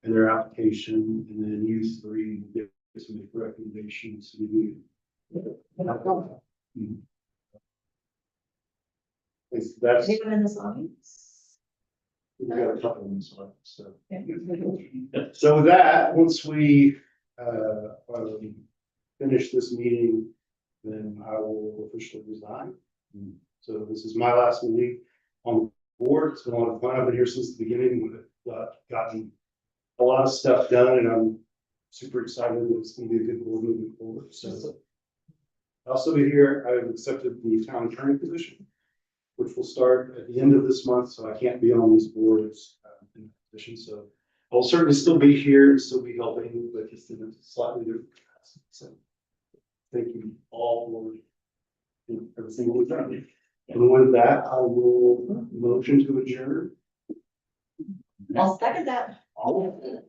S2: and their application, and then you three give some recommendations. That's,
S14: Anyone in this audience?
S2: we've got a couple of them, so. So with that, once we, finish this meeting, then I will officially resign. So this is my last meeting on the board. It's been a lot of fun. I've been here since the beginning. We've gotten a lot of stuff done, and I'm super excited that it's gonna be a good board moving forward. So I'll still be here. I've accepted the town attorney position, which will start at the end of this month, so I can't be on these boards in that position. So I'll certainly still be here and still be helping, but just in a slightly different capacity. So thank you all for everything we've done. And with that, I will motion to adjourn.
S14: I'll second that.
S2: All